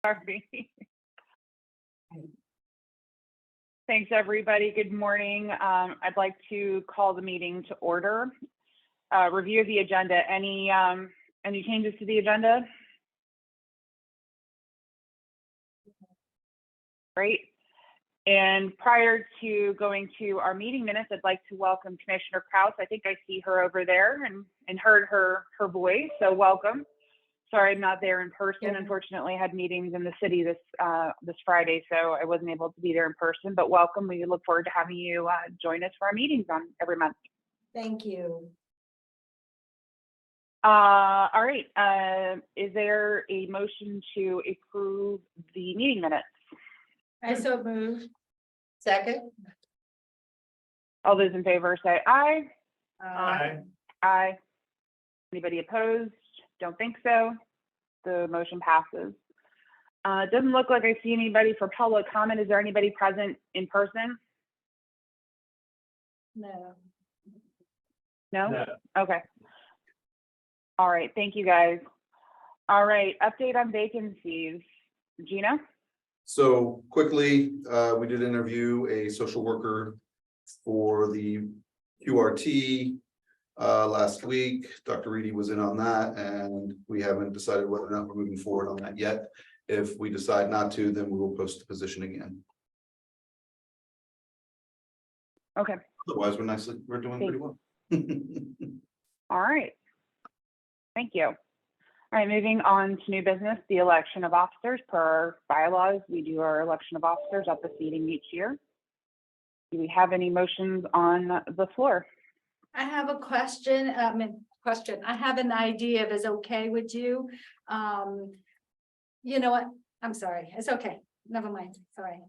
Sorry. Thanks, everybody. Good morning. I'd like to call the meeting to order. Review of the agenda. Any changes to the agenda? Great. And prior to going to our meeting minutes, I'd like to welcome Commissioner Kraus. I think I see her over there and heard her voice, so welcome. Sorry, I'm not there in person. Yeah. Unfortunately, I had meetings in the city this Friday, so I wasn't able to be there in person, but welcome. We look forward to having you join us for our meetings on every month. Thank you. All right, is there a motion to approve the meeting minutes? I so move. Second. All those in favor say aye. Aye. Aye. Anybody opposed? Don't think so. The motion passes. It doesn't look like I see anybody for public comment. Is there anybody present in person? No. No? No. Okay. All right. Thank you, guys. All right. Update on vacancies. Gina? So quickly, we did interview a social worker for the QRT last week. Dr. Reedy was in on that, and we haven't decided whether or not we're moving forward on that yet. If we decide not to, then we will post the position again. Okay. Otherwise, we're doing pretty well. All right. Thank you. All right, moving on to new business, the election of officers. Per our bylaws, we do our election of officers at this meeting each year. Do we have any motions on the floor? I have a question. I have an idea if it's okay with you. You know what? I'm sorry. It's okay. Never mind. Sorry.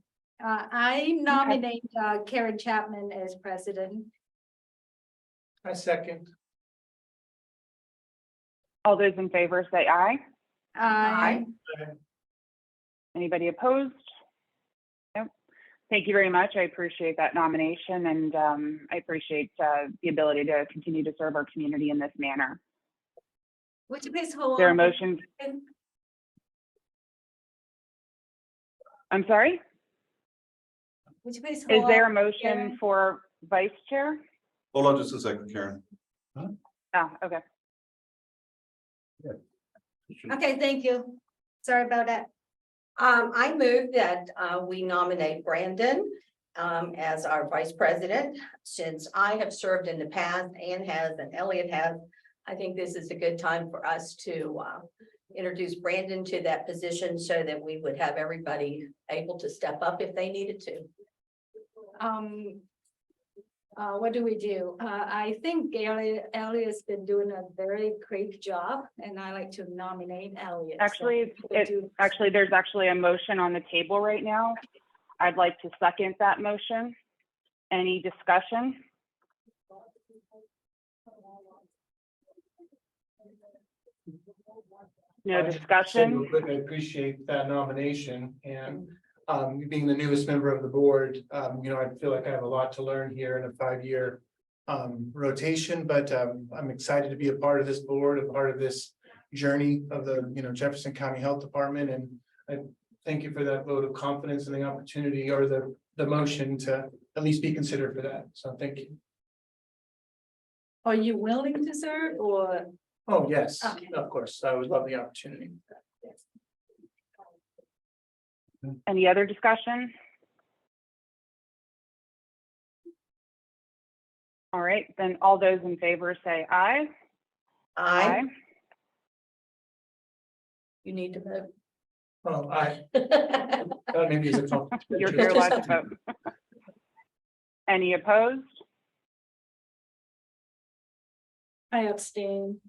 I nominate Karen Chapman as president. I second. All those in favor say aye. Aye. Anybody opposed? Nope. Thank you very much. I appreciate that nomination, and I appreciate the ability to continue to serve our community in this manner. Would you please hold on? Is there a motion? I'm sorry? Would you please hold on? Is there a motion Karen? For vice chair? Hold on just a second, Karen. Oh, okay. Okay, thank you. Sorry about that. I move that we nominate Brandon as our vice president. Since I have served in the past, Ann has and Elliot has, I think this is a good time for us to introduce Brandon to that position so that we would have everybody able to step up if they needed to. What do we do? I think Elliot's been doing a very great job, and I like to nominate Elliot. Actually, there's actually a motion on the table right now. I'd like to second that motion. Any discussion? No discussion. I appreciate that nomination, and being the newest member of the board, I feel like I have a lot to learn here in a 5-year rotation, but I'm excited to be a part of this board, a part of this journey of the Jefferson County Health Department, and I thank you for that vote of confidence and the opportunity, or the motion to at least be considered for that. So thank you. Are you willing to serve, or? Oh, yes, okay. Of course. I would love the opportunity. Any other discussion? All right, then all those in favor say aye. Aye. You need to vote. Oh, aye. Maybe it's a conflict. You're here allowed to vote. Any opposed? I abstain.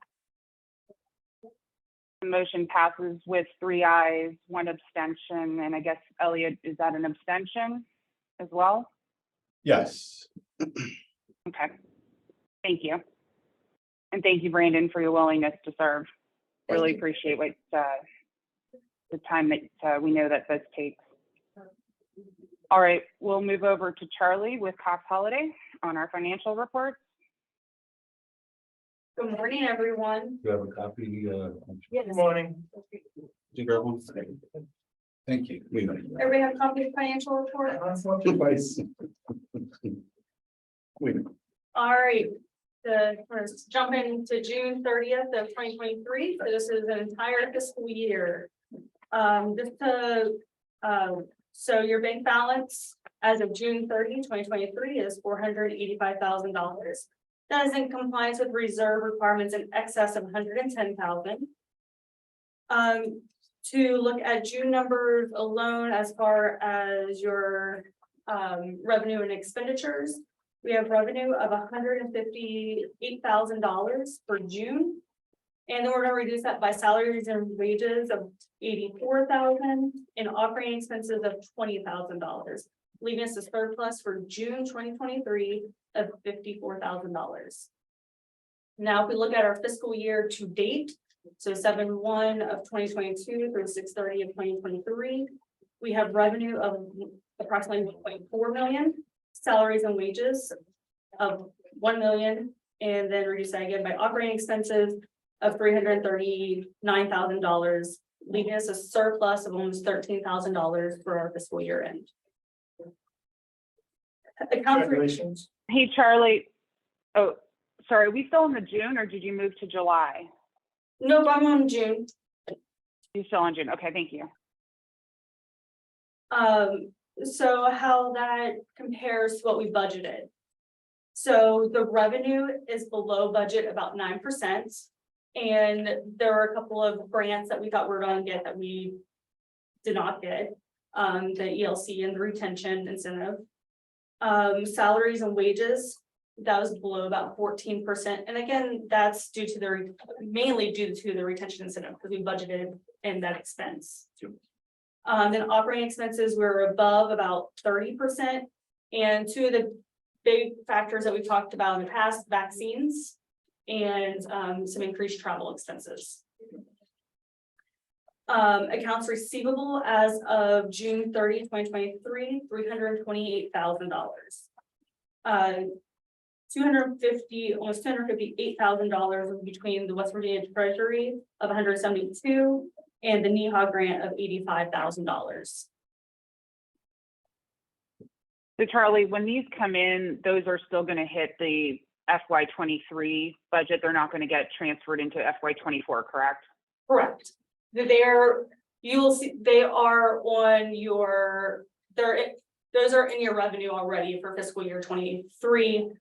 The motion passes with 3 ayes, 1 abstention, and I guess, Elliot, is that an abstention as well? Yes. Okay. Thank you. And thank you, Brandon, for your willingness to serve. Really appreciate what the time that we know that this takes. All right, we'll move over to Charlie with Cox Holiday on our financial report. Good morning, everyone. You have a copy? Good morning. Did you grab one? Thank you. We know. Everybody have a copy of the financial report? Twice. We know. All right, let's jump into June 30th of 2023. So this is an entire fiscal year. So your bank balance as of June 30, 2023 is $485,000. That is in compliance with reserve requirements in excess of $110,000. To look at June numbers alone as far as your revenue and expenditures, we have revenue of $158,000 for June. And then we're gonna reduce that by salaries and wages of $84,000 and operating expenses of $20,000, leaving us a surplus for June 2023 of $54,000. Now, if we look at our fiscal year to date, so 7/1 of 2022 through 6/30 of 2023, we have revenue of approximately 1.4 million, salaries and wages of 1 million, and then reduce that again by operating expenses of $339,000, leaving us a surplus of almost $13,000 for our fiscal year end. Congratulations. Hey, Charlie. Oh, sorry, are we still in the June or did you move to July? Nope, I'm on June. You're still on June. Okay, thank you. So how that compares to what we budgeted. So the revenue is below budget about 9%. And there were a couple of grants that we thought we were going to get that we did not get. The ELC and the retention incentive. Salaries and wages, that was below about 14%. And again, that's due to mainly due to the retention incentive because we budgeted in that expense. Then operating expenses were above about 30%. And two of the big factors that we talked about in the past, vaccines and some increased travel expenses. Accounts receivable as of June 30, 2023, $328,000. Almost $258,000 between the West Virginia Treasury of $172 and the NEHA grant of $85,000. So Charlie, when these come in, those are still going to hit the FY23 budget. They're not going to get transferred into FY24, correct? Correct. You will see they are on your, those are in your revenue already for fiscal year 23.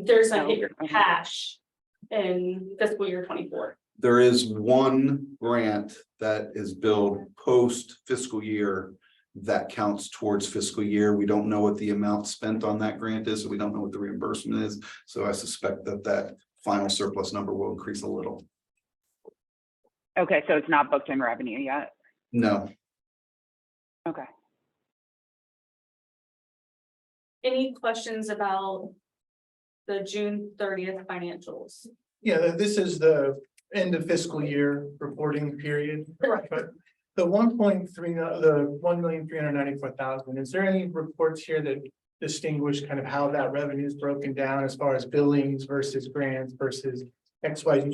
There's a hit your cash in fiscal year 24. There is one grant that is billed post fiscal year that counts towards fiscal year. We don't know what the amount spent on that grant is, so we don't know what the reimbursement is. So I suspect that final surplus number will increase a little. Okay, so it's not booked in revenue yet? No. Okay. Any questions about the June 30th financials? Yeah, this is the end of fiscal year reporting period. Correct. But the 1,394,000, is there any reports here that distinguish kind of how that revenue is broken down as far as billings versus grants versus XY?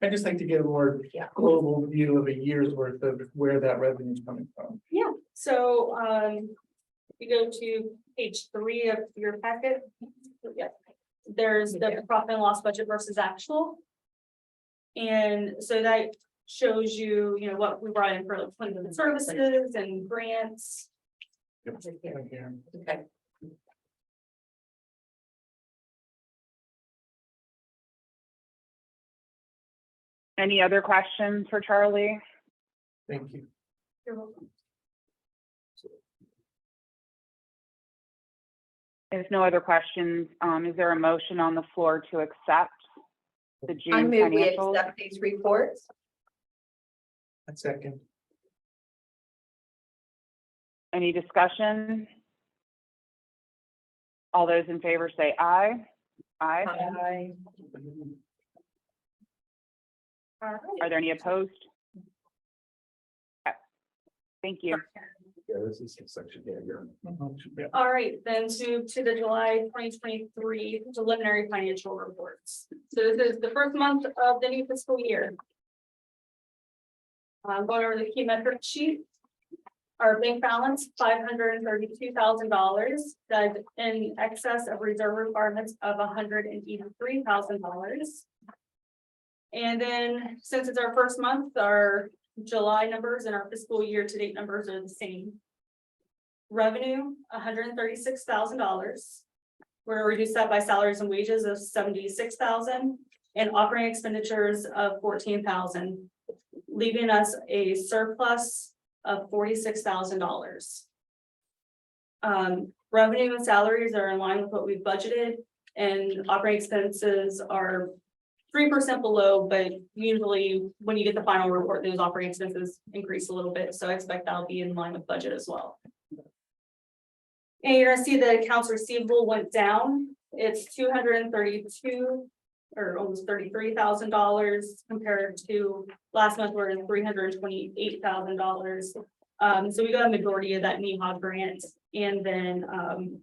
I just like to get a more global view of a year's worth of where that revenue is coming from. Yeah, so you go to page 3 of your packet. Yeah. There's the profit and loss budget versus actual. And so that shows you, what we brought in for like funded services and grants. Yep. Okay. Any other questions for Charlie? Thank you. You're welcome. If no other questions, is there a motion on the floor to accept the June I move we financials? accept these reports. A second. Any discussion? All those in favor say aye. Aye. Aye. All right. Are there any opposed? Okay. Thank you. Yeah, this is section. Yeah. All right, then to the July 2023 preliminary financial reports. So this is the first month of the new fiscal year. I'm going over the key metric sheet. Our bank balance, $532,000, that in excess of reserve requirements of $183,000. And then, since it's our first month, our July numbers and our fiscal year to date numbers are the same. Revenue, $136,000. We're gonna reduce that by salaries and wages of $76,000 and operating expenditures of $14,000, leaving us a surplus of $46,000. Revenue and salaries are in line with what we've budgeted, and operating expenses are 3% below, but usually when you get the final report, those operating expenses increase a little bit, so I expect that'll be in line with budget as well. And you're gonna see the accounts receivable went down. It's 232 or almost $33,000 compared to last month, we're in $328,000. So we got a majority of that NEHA grant, and then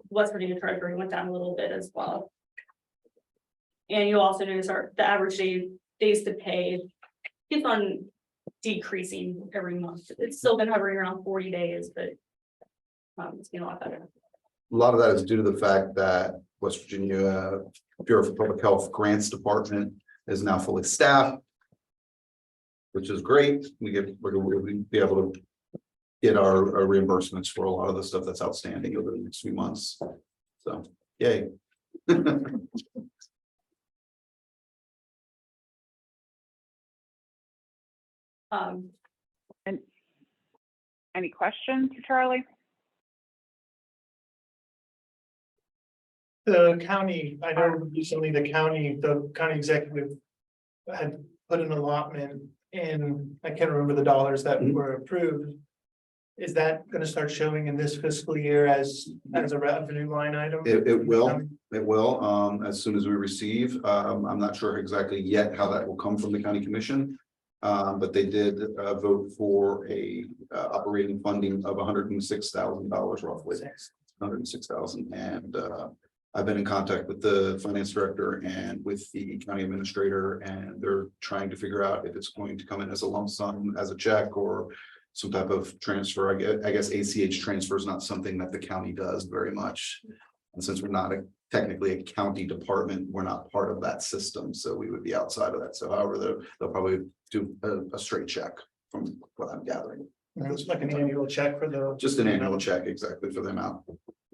West Virginia Treasury went down a little bit as well. And you'll also notice the average days to pay keeps on decreasing every month. It's still been hovering around 40 days, but it's getting a lot better. A lot of that is due to the fact that West Virginia Bureau of Public Health Grants Department is now fully staffed, which is great. We're gonna be able to get our reimbursements for a lot of the stuff that's outstanding over the next few months. So, yay. And any questions for Charlie? The county, I know recently the county executive had put an allotment in, I can't remember the dollars that were approved. Is that gonna start showing in this fiscal year as a revenue line item? It will, as soon as we receive. I'm not sure exactly yet how that will come from the county commission. But they did vote for a operating funding of $106,000 roughly. $106,000, and I've been in contact with the finance director and with the county administrator, and they're trying to figure out if it's going to come in as a lump sum, as a check, or some type of transfer. I guess ACH transfer is not something that the county does very much. And since we're not technically a county department, we're not part of that system, so we would be outside of that. So however, they'll probably do a straight check from what I'm gathering. It's like an annual check for the. Just an annual check, exactly, for the amount.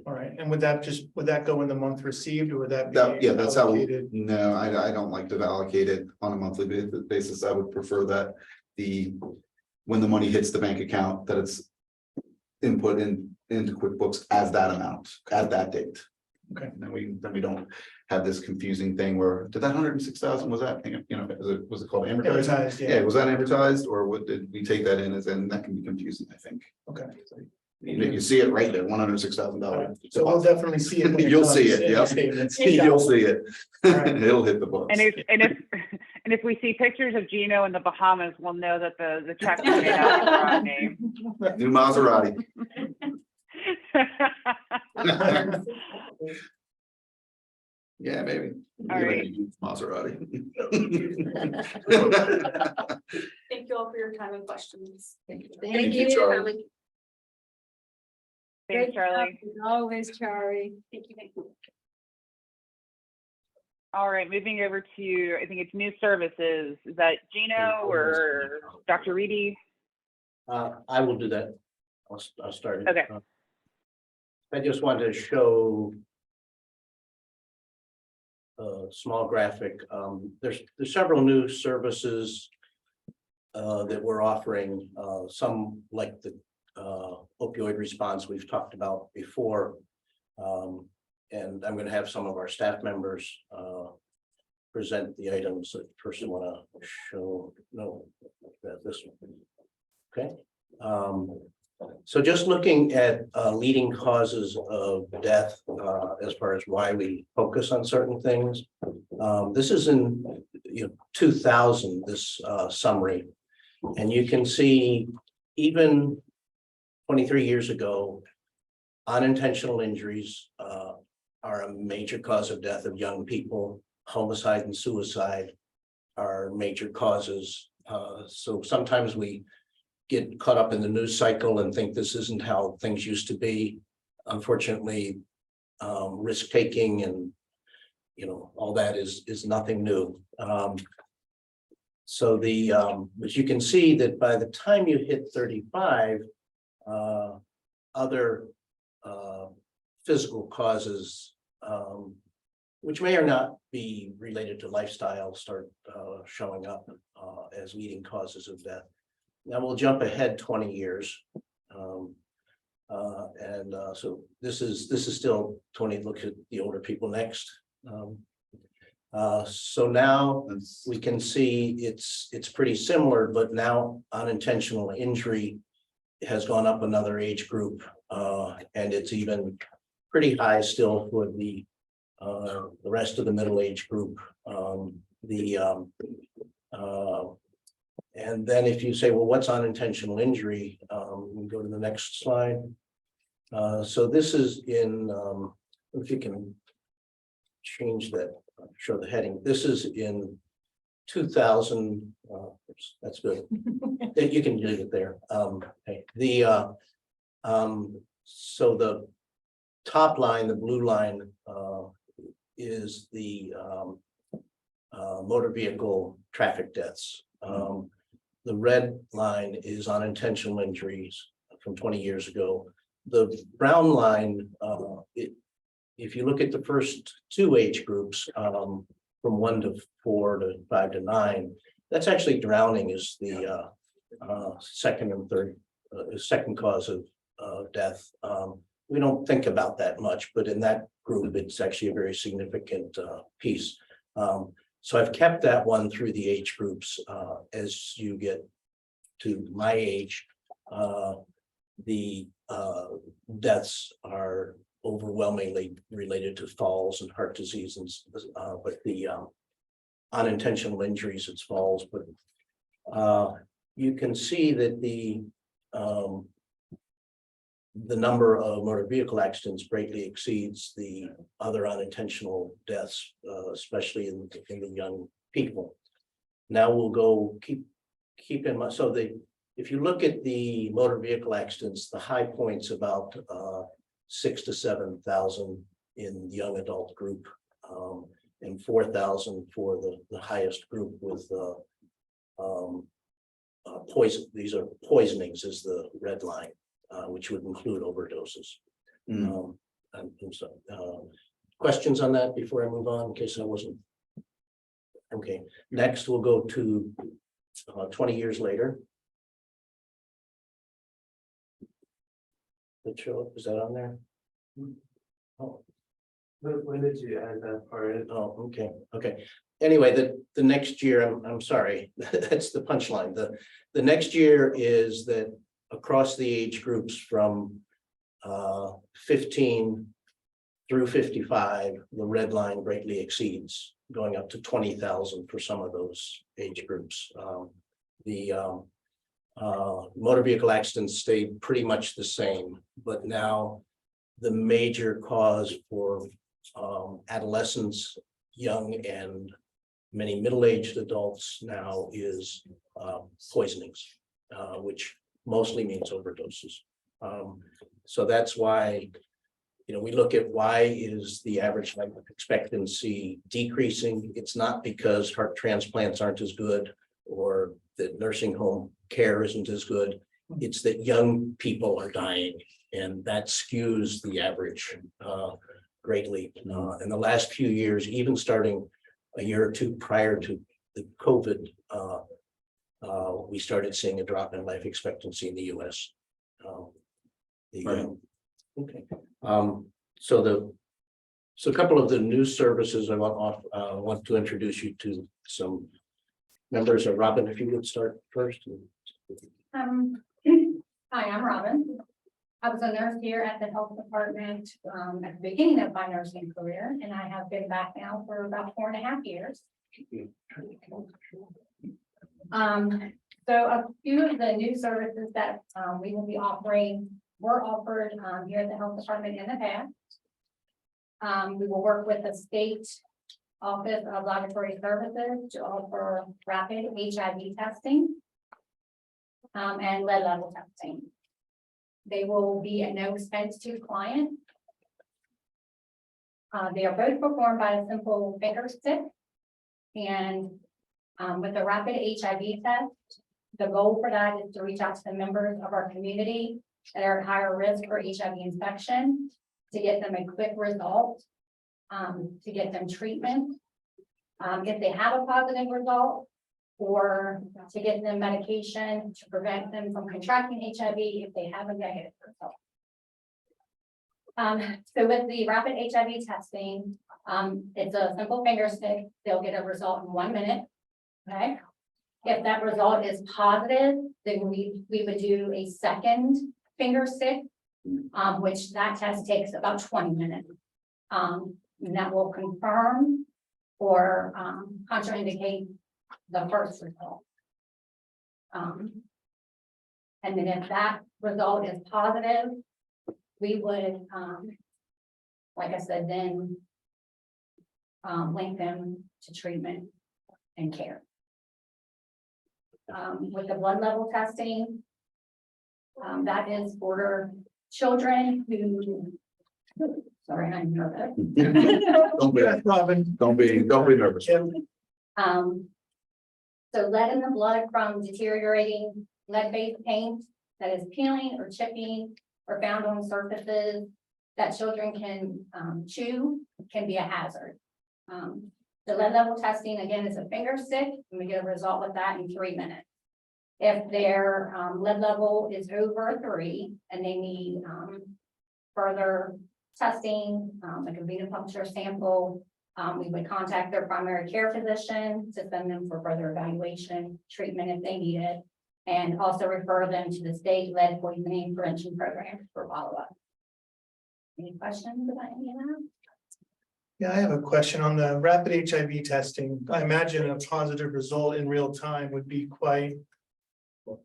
All right, and would that go in the month received, or would that be? Yeah, that's how, allocated? no, I don't like to allocate it on a monthly basis. I would prefer that when the money hits the bank account, that it's input into QuickBooks as that amount, at that date. Okay. And then we don't have this confusing thing where, did that 106,000, was that, was it called amortized? Advertised, Yeah, was that amortized, or what did we take that in as, and that can be confusing, I think. Okay. You see it right there, $106,000. So we'll definitely see it. when You'll comes see it, in yep. the statements. You'll see it. Right. It'll hit the books. And if we see pictures of Gino in the Bahamas, we'll know that the check was made out in the wrong name. New Maserati. Yeah, maybe. All right. Maserati. Thank you all for your time and questions. Thank Thank you, you. Charlie. Thanks, Charlie. Always, Charlie. Thank you. Thank you. All right, moving over to, I think it's new services. Is that Gino or Dr. Reedy? I will do that. I'll start it. Okay. I just wanted to show a small graphic. There's several new services that we're offering, some like the opioid response we've talked about before. And I'm going to have some of our staff members present the items that first I want to show. No, this one. Okay. So just looking at leading causes of death as far as why we focus on certain things. This is in 2000, this summary, and you can see even 23 years ago, unintentional injuries are a major cause of death of young people. Homicide and suicide are major causes. So sometimes we get caught up in the news cycle and think this isn't how things used to be. Unfortunately, risk taking and, you know, all that is nothing new. So the, as you can see that by the time you hit 35, other physical causes, which may or not be related to lifestyle, start showing up as leading causes of death. Now we'll jump ahead 20 years. So this is still 20, look at the older people next. So now we can see it's pretty similar, but now unintentional injury has gone up another age group, and it's even pretty high still for the rest of the middle age group. And then if you say, well, what's unintentional injury? We go to the next slide. So this is in, if you can change that, show the heading. This is in 2000. That's good. You can leave it there. Okay. So the top line, the blue line, is the motor vehicle traffic deaths. The red line is unintentional injuries from 20 years ago. The brown line, if you look at the first two age groups, from 1 to 4 to 5 to 9, that's actually drowning is the second and third, second cause of death. We don't think about that much, but in that group, it's actually a very significant piece. So I've kept that one through the age groups. As you get to my age, the deaths are overwhelmingly related to falls and heart disease, and but the unintentional injuries, it's falls. But you can see that the number of motor vehicle accidents greatly exceeds the other unintentional deaths, especially in the young people. Now we'll go keep in mind. So if you look at the motor vehicle accidents, the high points about 6,000 to 7,000 in the young adult group, and 4,000 for the highest group with poison. These are poisonings is the red line, which would include overdoses. Questions on that before I move on, in case I wasn't. Okay, next we'll go to 20 years later. That show up, is that on there? Oh. When did you add that part? Oh, okay. Anyway, the next year, I'm sorry, that's the punchline. The next year is that across the age groups from 15 through 55, the red line greatly exceeds, going up to 20,000 for some of those age groups. The motor vehicle accidents stayed pretty much the same, but now the major cause for adolescents, young and many middle-aged adults now is poisonings, which mostly means overdoses. So that's why, we look at why is the average life expectancy decreasing. It's not because heart transplants aren't as good or that nursing home care isn't as good. It's that young people are dying, and that skews the average greatly. In the last few years, even starting a year or two prior to the COVID, we started seeing a drop in life expectancy in the US. Okay. So a couple of the news services I want to introduce you to some members. Robin, if you would start first. Hi, I'm Robin. I was a nurse here at the health department at the beginning of my nursing career, and I have been back now for about 4.5 years. So a few of the new services that we will be offering were offered here at the health department in the past. We will work with the state Office of Laboratory Services to offer rapid HIV testing. and lead level testing. They will be at no expense to the client. They are both performed by a simple finger stick. And with a rapid HIV test, the goal for that is to reach out to the members of our community that are at higher risk for HIV infection, to get them a quick result, to get them treatment. If they have a positive result, or to get them medication to prevent them from contracting HIV if they have a negative result. So with the rapid HIV testing, it's a simple finger stick. They'll get a result in 1 minute. Okay. If that result is positive, then we would do a second finger stick, which that test takes about 20 minutes. And that will confirm or contraindicate the first result. And then if that result is positive, we would, like I said, then link them to treatment and care. With the blood level testing, that is for children who, sorry, I'm nervous. Don't be, Robin. don't be nervous. So lead in the blood from deteriorating lead-based paint that is peeling or chipping or found on surfaces that children can chew can be a hazard. The lead level testing, again, is a finger stick, and we get a result with that in 3 minutes. If their lead level is over 3 and they need further testing, like a venipuncture sample, we would contact their primary care physician to send them for further evaluation, treatment if they need it, and also refer them to the state lead poisoning prevention program for follow-up. Any questions about any of that? Yeah, I have a question on the rapid HIV testing. I imagine a positive result in real time would be quite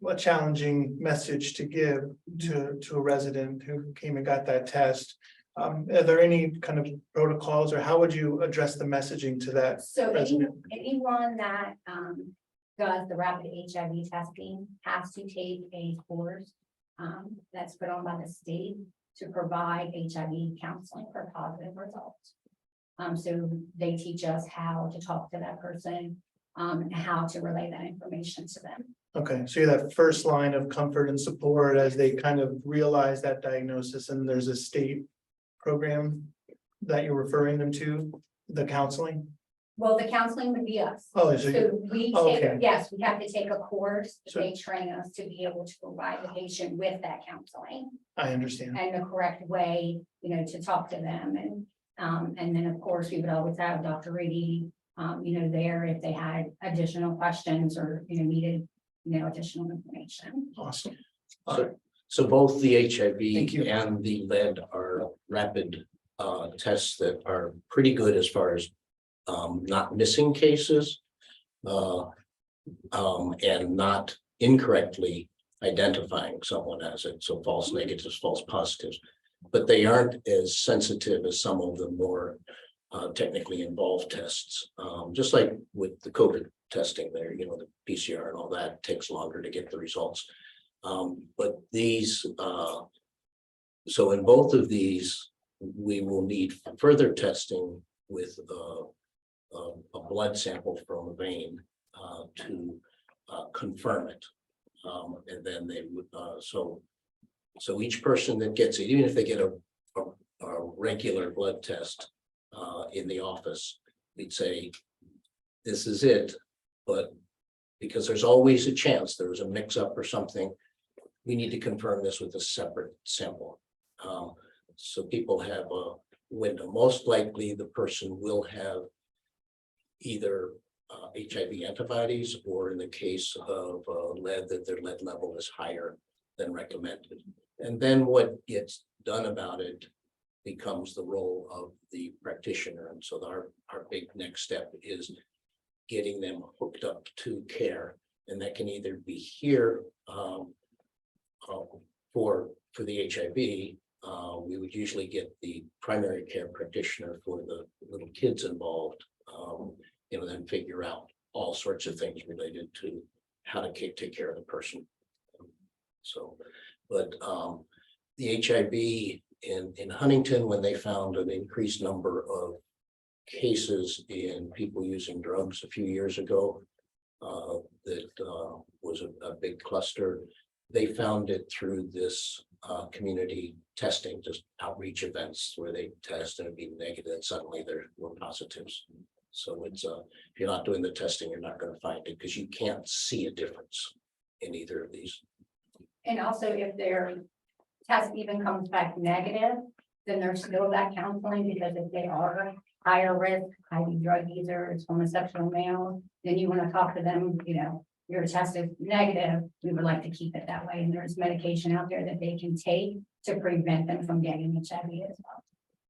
a challenging message to give to a resident who came and got that test. Are there any kind of protocols, or how would you address the messaging to that So resident? anyone that does the rapid HIV testing has to take a course that's put on by the state to provide HIV counseling for positive results. So they teach us how to talk to that person, and how to relay that information to them. Okay, so you're that first line of comfort and support as they kind of realize that diagnosis, and there's a state program that you're referring them to, the counseling? Well, the counseling would be us. Oh, so you, So we Okay. take, yes, we have to take a course, So- they train us to be able to provide the patient with that counseling I understand. and the correct way, to talk to them. And then, of course, we would always have Dr. Reedy, there if they had additional questions or, needed, additional information. Awesome. So both the Thank you. HIV and the lead are rapid tests that are pretty good as far as not missing cases. And not incorrectly identifying someone as it, so false negatives, false positives. But they aren't as sensitive as some of the more technically involved tests. Just like with the COVID testing there, the PCR and all that takes longer to get the results. But these, so in both of these, we will need further testing with a blood sample from a vein to confirm it. And then they would, so each person that gets it, even if they get a regular blood test in the office, we'd say, this is it, but because there's always a chance there was a mix-up or something, we need to confirm this with a separate sample. So people have a window. Most likely the person will have either HIV antibodies, or in the case of lead, that their lead level is higher than recommended. And then what gets done about it becomes the role of the practitioner. And so our big next step is getting them hooked up to care. And that can either be here for the HIV. We would usually get the primary care practitioner for the little kids involved, then figure out all sorts of things related to how to take care of the person So, but the HIV in Huntington, when they found an increased number of cases in people using drugs a few years ago, that was a big cluster. They found it through this community testing, just outreach events where they test and it'd be negative, and suddenly there were positives. So it's if you're not doing the testing, you're not going to find it because you can't see a difference in either of these. And also if their test even comes back negative, then there's still that counseling, because if they are higher risk, IV drug users, homosexual males, then you want to talk to them, you know, your test is negative, we would like to keep it that way. And there's medication out there that they can take to prevent them from getting HIV as well.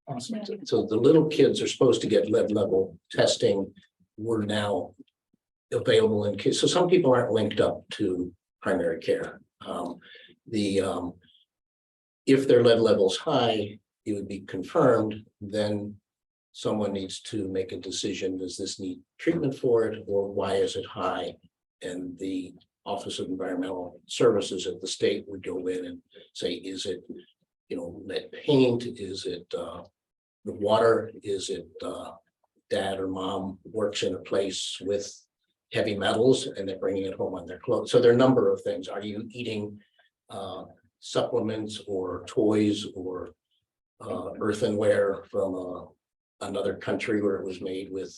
Awesome. So the little kids are supposed to get level testing. We're now available in case. So some people aren't linked up to primary care. If their lead level's high, it would be confirmed, then someone needs to make a decision. Does this need treatment for it, or why is it high? And the Office of Environmental Services at the state would go in and say, is it, you know, lead paint? Is it the water? Is it dad or mom works in a place with heavy metals and they're bringing it home on their clothes? So there are a number of things. Are you eating supplements or toys or earthenware from another country where it was made with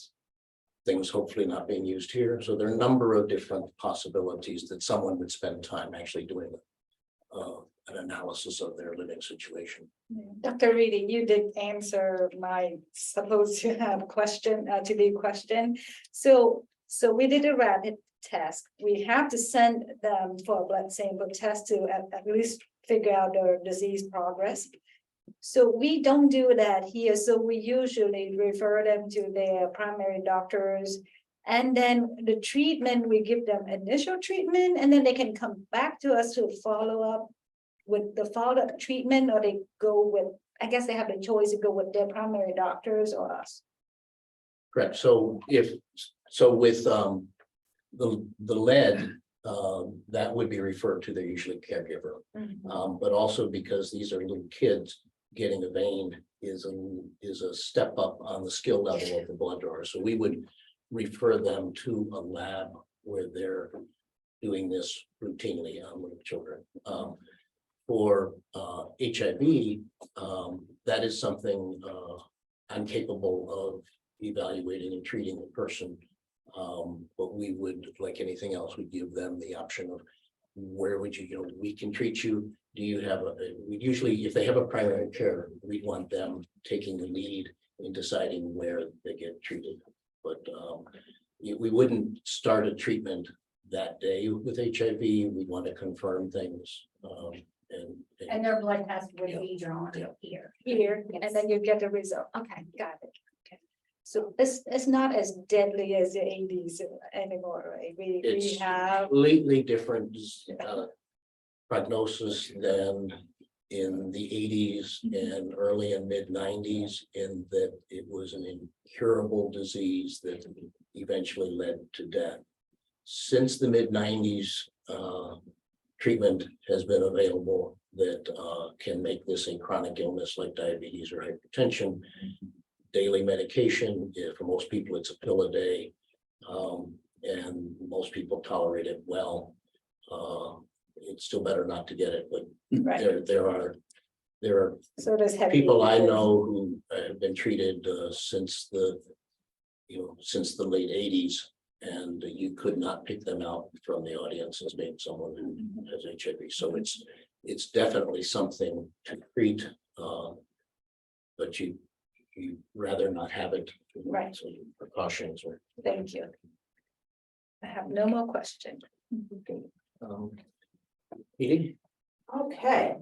things hopefully not being used here? So there are a number of different possibilities that someone would spend time actually doing an analysis of their living situation. Dr. Reedy, you did answer my supposed to have question, to be question. So we did a rapid test. We have to send them for a blood sample test to at least figure out their disease progress. So we don't do that here. So we usually refer them to their primary doctors. And then the treatment, we give them initial treatment, and then they can come back to us to follow up with the follow-up treatment, or they go with, I guess they have the choice to go with their primary doctors or us. Correct. So with the lead, that would be referred to their usually caregiver. But also because these are little kids, getting a vein is a step up on the skill level of the blood drawer. So we would refer them to a lab where they're doing this routinely on little children. For HIV, that is something I'm capable of evaluating and treating a person. But we would, like anything else, we give them the option of where would you, we can treat you. Do you have we usually, if they have a primary care, we want them taking the lead in deciding where they get treated. But we wouldn't start a treatment that day with HIV. We want to confirm things. And their blood test would be drawn here. Here, and then you get the result. Okay, got it. Okay. So it's not as deadly as the 80s anymore, right? We have completely different prognosis than in the 80s and early and mid 90s, in that it was an incurable disease that eventually led to death. Since the mid 90s, treatment has been available that can make this a chronic illness like diabetes or hypertension. Daily medication, for most people, it's a pill a day, and most people tolerate it well. It's still better not to get it, but right. there are So there's people I know who have been treated since the late 80s, and you could not pick them out from the audience as being someone who has HIV. So it's definitely something to treat, but you rather not have it. Right. So precautions or. Thank you. I have no more questions. Edie? Okay,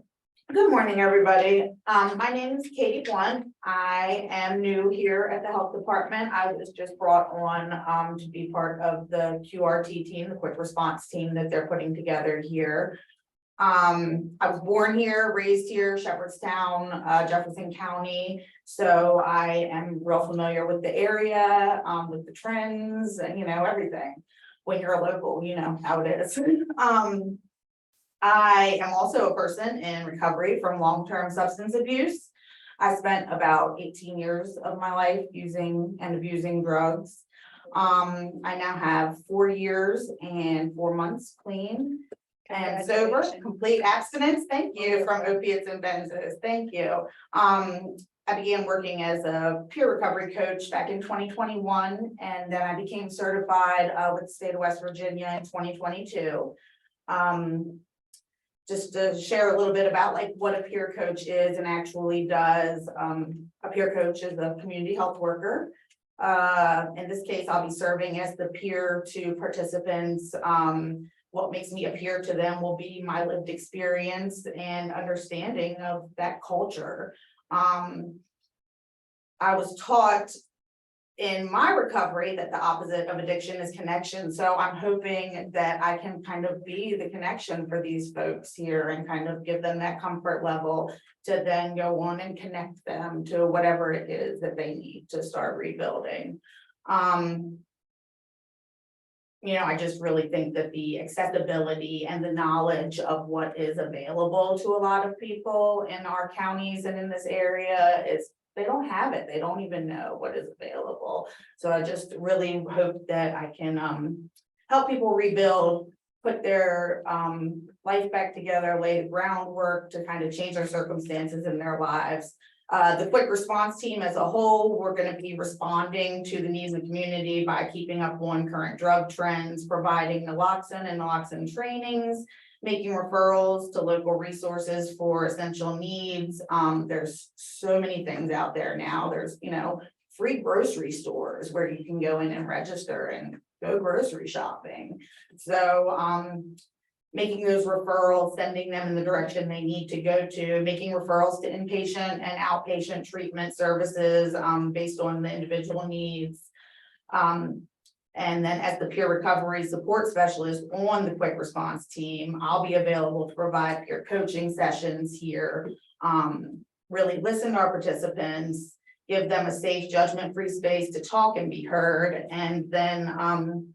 good morning, everybody. My name is Katie Blunt. I am new here at the health department. I was just brought on to be part of the QRT team, the quick response team that they're putting together here. I was born here, raised here, Shepherdstown, Jefferson County. So I am real familiar with the area, with the trends and, everything. When you're a local, you know how it is. I am also a person in recovery from long-term substance abuse. I spent about 18 years of my life using and abusing drugs. I now have 4 years and 4 months clean and sober, Congratulations. complete abstinence. Thank you, from opiates and benzos. Thank you. I began working as a peer recovery coach back in 2021, and then I became certified with the state of West Virginia in 2022. Just to share a little bit about like what a peer coach is and actually does. A peer coach is a community health worker. In this case, I'll be serving as the peer to participants. What makes me a peer to them will be my lived experience and understanding of that culture. I was taught in my recovery that the opposite of addiction is connection. So I'm hoping that I can kind of be the connection for these folks here and kind of give them that comfort level to then go on and connect them to whatever it is that they need to start rebuilding. You know, I just really think that the accessibility and the knowledge of what is available to a lot of people in our counties and in this area is, they don't have it. They don't even know what is available. So I just really hope that I can help people rebuild, put their life back together, lay the groundwork to kind of change their circumstances in their lives. The quick response team as a whole, we're going to be responding to the needs of the community by keeping up on current drug trends, providing naloxone and naloxone trainings, making referrals to local resources for essential needs. There's so many things out there now. There's, you know, free grocery stores where you can go in and register and go grocery shopping. So, making those referrals, sending them in the direction they need to go to, making referrals to inpatient and outpatient treatment services, based on the individual needs. And then as the peer recovery support specialist on the quick response team, I'll be available to provide peer coaching sessions here. Really listen to our participants, give them a safe, judgment-free space to talk and be heard. And then,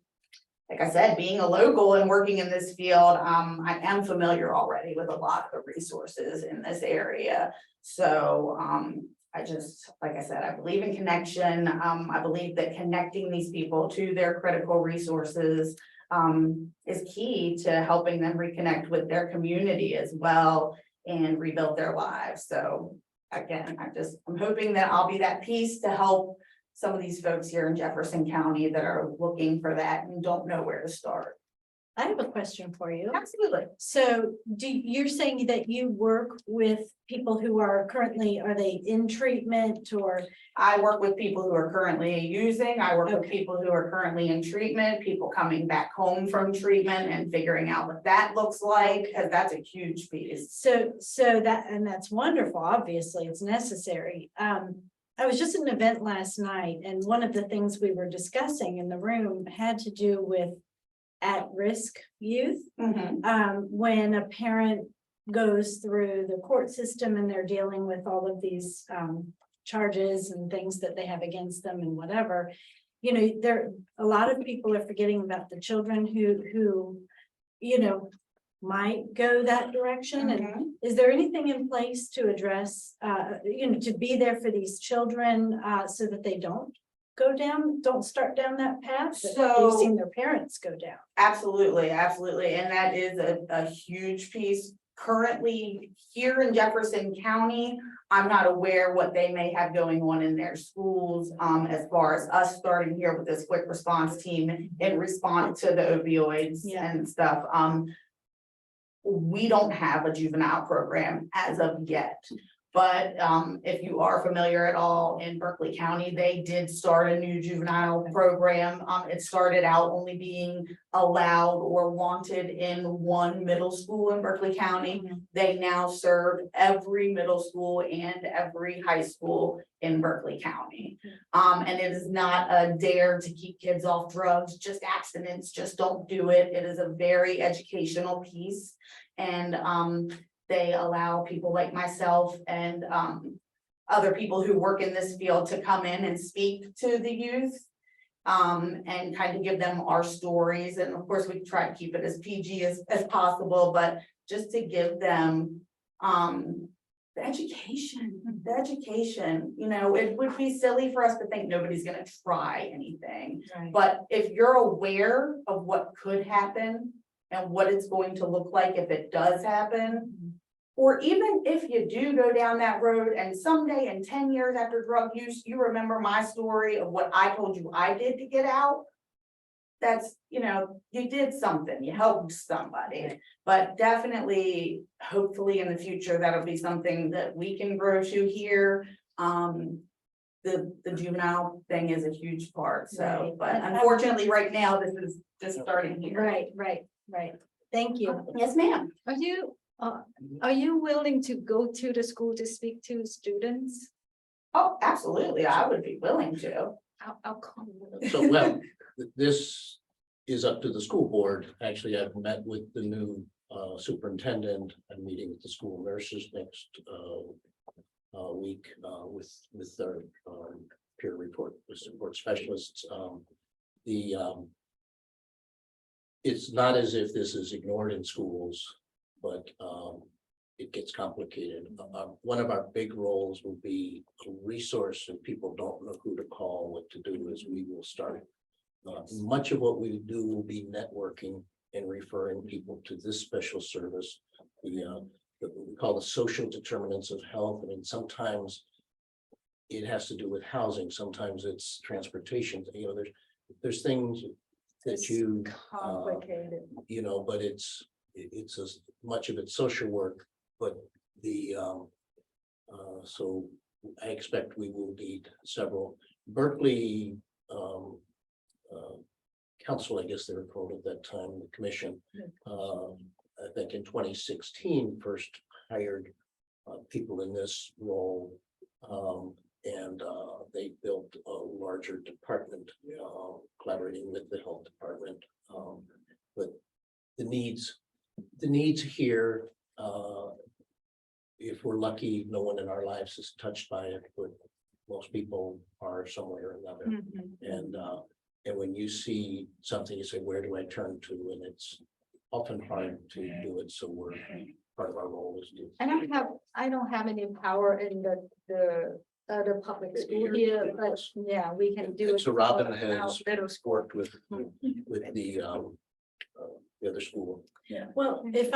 like I said, being a local and working in this field, I am familiar already with a lot of the resources in this area. So I just, like I said, I believe in connection. I believe that connecting these people to their critical resources is key to helping them reconnect with their community as well and rebuild their lives. So again, I'm hoping that I'll be that piece to help some of these folks here in Jefferson County that are looking for that and don't know where to start. I have a question for you. Absolutely. So you're saying that you work with people who are currently, are they in treatment or? I work with people who are currently using, I work with Okay. people who are currently in treatment, people coming back home from treatment and figuring out what that looks like, because that's a huge piece. So that, and that's wonderful, obviously, it's necessary. I was just at an event last night, and one of the things we were discussing in the room had to do with at-risk youth. When a parent goes through the court system and they're dealing with all of these charges and things that they have against them and whatever, you know, a lot of people are forgetting about the children who you know, might go that direction. And is there anything in place to address, you know, to be there for these children so that they don't start down that path that So- they've seen their parents go down? Absolutely, absolutely. And that is a huge piece. Currently here in Jefferson County, I'm not aware what they may have going on in their schools as far as us starting here with this quick response team in response to the opioids and stuff. We don't have a juvenile program as of yet. But if you are familiar at all in Berkeley County, they did start a new juvenile program. It started out only being allowed or wanted in one middle school in Berkeley County. They now serve every middle school and every high school in Berkeley County. And it is not a dare to keep kids off drugs, just abstinence, just don't do it. It is a very educational piece. And they allow people like myself and other people who work in this field to come in and speak to the youth and kind of give them our stories. And of course, we try to keep it as PG as possible, but just to give them, the education, you know, it would be silly for us to think nobody's gonna try anything. Right. But if you're aware of what could happen and what it's going to look like if it does happen, or even if you do go down that road and someday in 10 years after drug use, you remember my story of what I told you I did to get out. That's, you know, you did something, you helped somebody, but definitely, hopefully in the future, that'll be something that we can grow to here. The juvenile thing is a huge part, so, Right. but unfortunately, right now, this is just starting here. Right. Thank you. Yes, ma'am. Are you willing to go to the school to speak to students? Oh, absolutely, I would be willing to. I'll call. So, well, this is up to the school board. Actually, I've met with the new superintendent. I'm meeting with the school nurses next week with their peer support specialists. It's not as if this is ignored in schools, but it gets complicated. One of our big roles will be a resource if people don't know who to call, what to do, is we will start. Much of what we do will be networking and referring people to this special service. What we call the social determinants of health. I mean, sometimes it has to do with housing, sometimes it's transportation. You know, there's things that you Complicated. you know, but it's as much of it's social work, but so I expect we will need several. Berkeley Council, I guess they were called at that time, the commission, I think in 2016 first hired people in this role, and they built a larger department, collaborating with the health department. But the needs here, if we're lucky, no one in our lives is touched by it, but most people are some way or another. And when you see something, you say, where do I turn to? And it's often hard to do it. So we're part of our role is to. I don't have any power in the other public school here, but yeah, we can do it. So Robin for has our middle school. worked with the other school. Well, if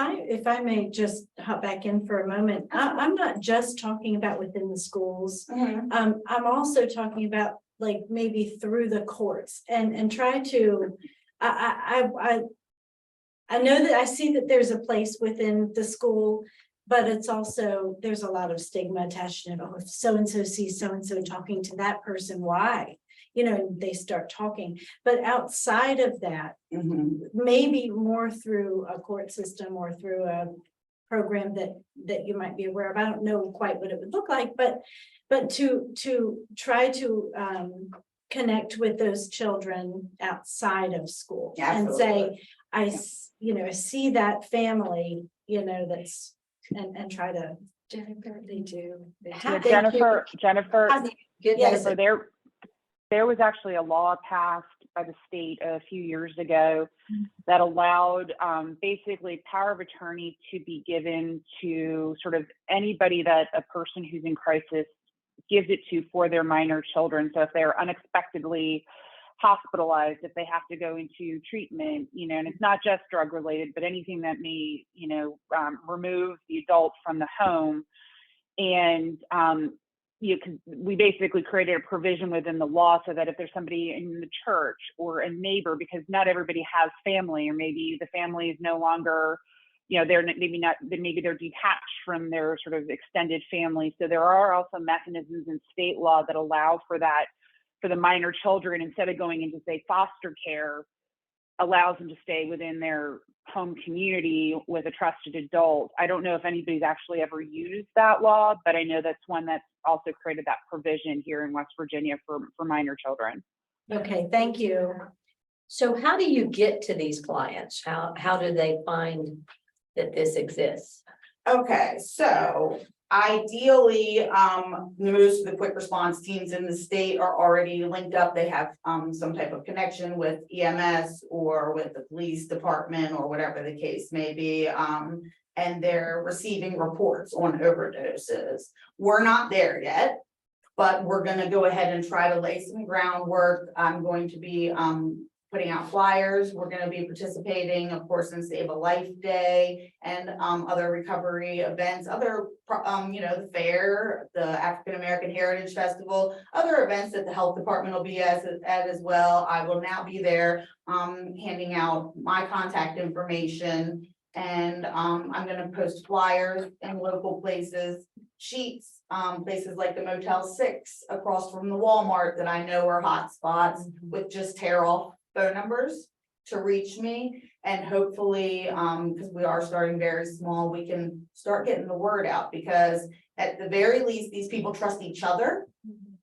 I may just hop back in for a moment, I'm not just talking about within the schools. I'm also talking about like maybe through the courts and try to, I know that I see that there's a place within the school, but it's also, there's a lot of stigma attached to it. Oh, if so-and-so sees so-and-so talking to that person, why? You know, they start talking, but outside of that, maybe more through a court system or through a program that you might be aware of. I don't know quite what it would look like, but to try to connect with those children outside of school and say, I see that family, you know, that's and try to. Jennifer, they do. Jennifer, Yes. there was actually a law passed by the state a few years ago that allowed basically power of attorney to be given to sort of anybody that a person who's in crisis gives it to for their minor children. So if they're unexpectedly hospitalized, if they have to go into treatment, you know, and it's not just drug related, but anything that may, you know, remove the adult from the home. And we basically created a provision within the law so that if there's somebody in the church or a neighbor, because not everybody has family, or maybe the family is no longer, you know, maybe they're detached from their sort of extended family. So there are also mechanisms in state law that allow for that, for the minor children, instead of going into, say, foster care, allows them to stay within their home community with a trusted adult. I don't know if anybody's actually ever used that law, but I know that's one that's also created that provision here in West Virginia for minor children. Okay, thank you. So how do you get to these clients? How do they find that this exists? Okay, so ideally, most of the quick response teams in the state are already linked up. They have some type of connection with EMS or with the police department or whatever the case may be. and they're receiving reports on overdoses. We're not there yet, but we're gonna go ahead and try to lay some groundwork. I'm going to be putting out flyers. We're gonna be participating, of course, in Save a Life Day and other recovery events, other the fair, the African American Heritage Festival, other events that the health department will be at as well. I will now be there handing out my contact information, and I'm gonna post flyers in local places, sheets, places like the Motel 6 across from the Walmart that I know are hot spots with just tear off phone numbers to reach me. And hopefully, because we are starting very small, we can start getting the word out, because at the very least, these people trust each other.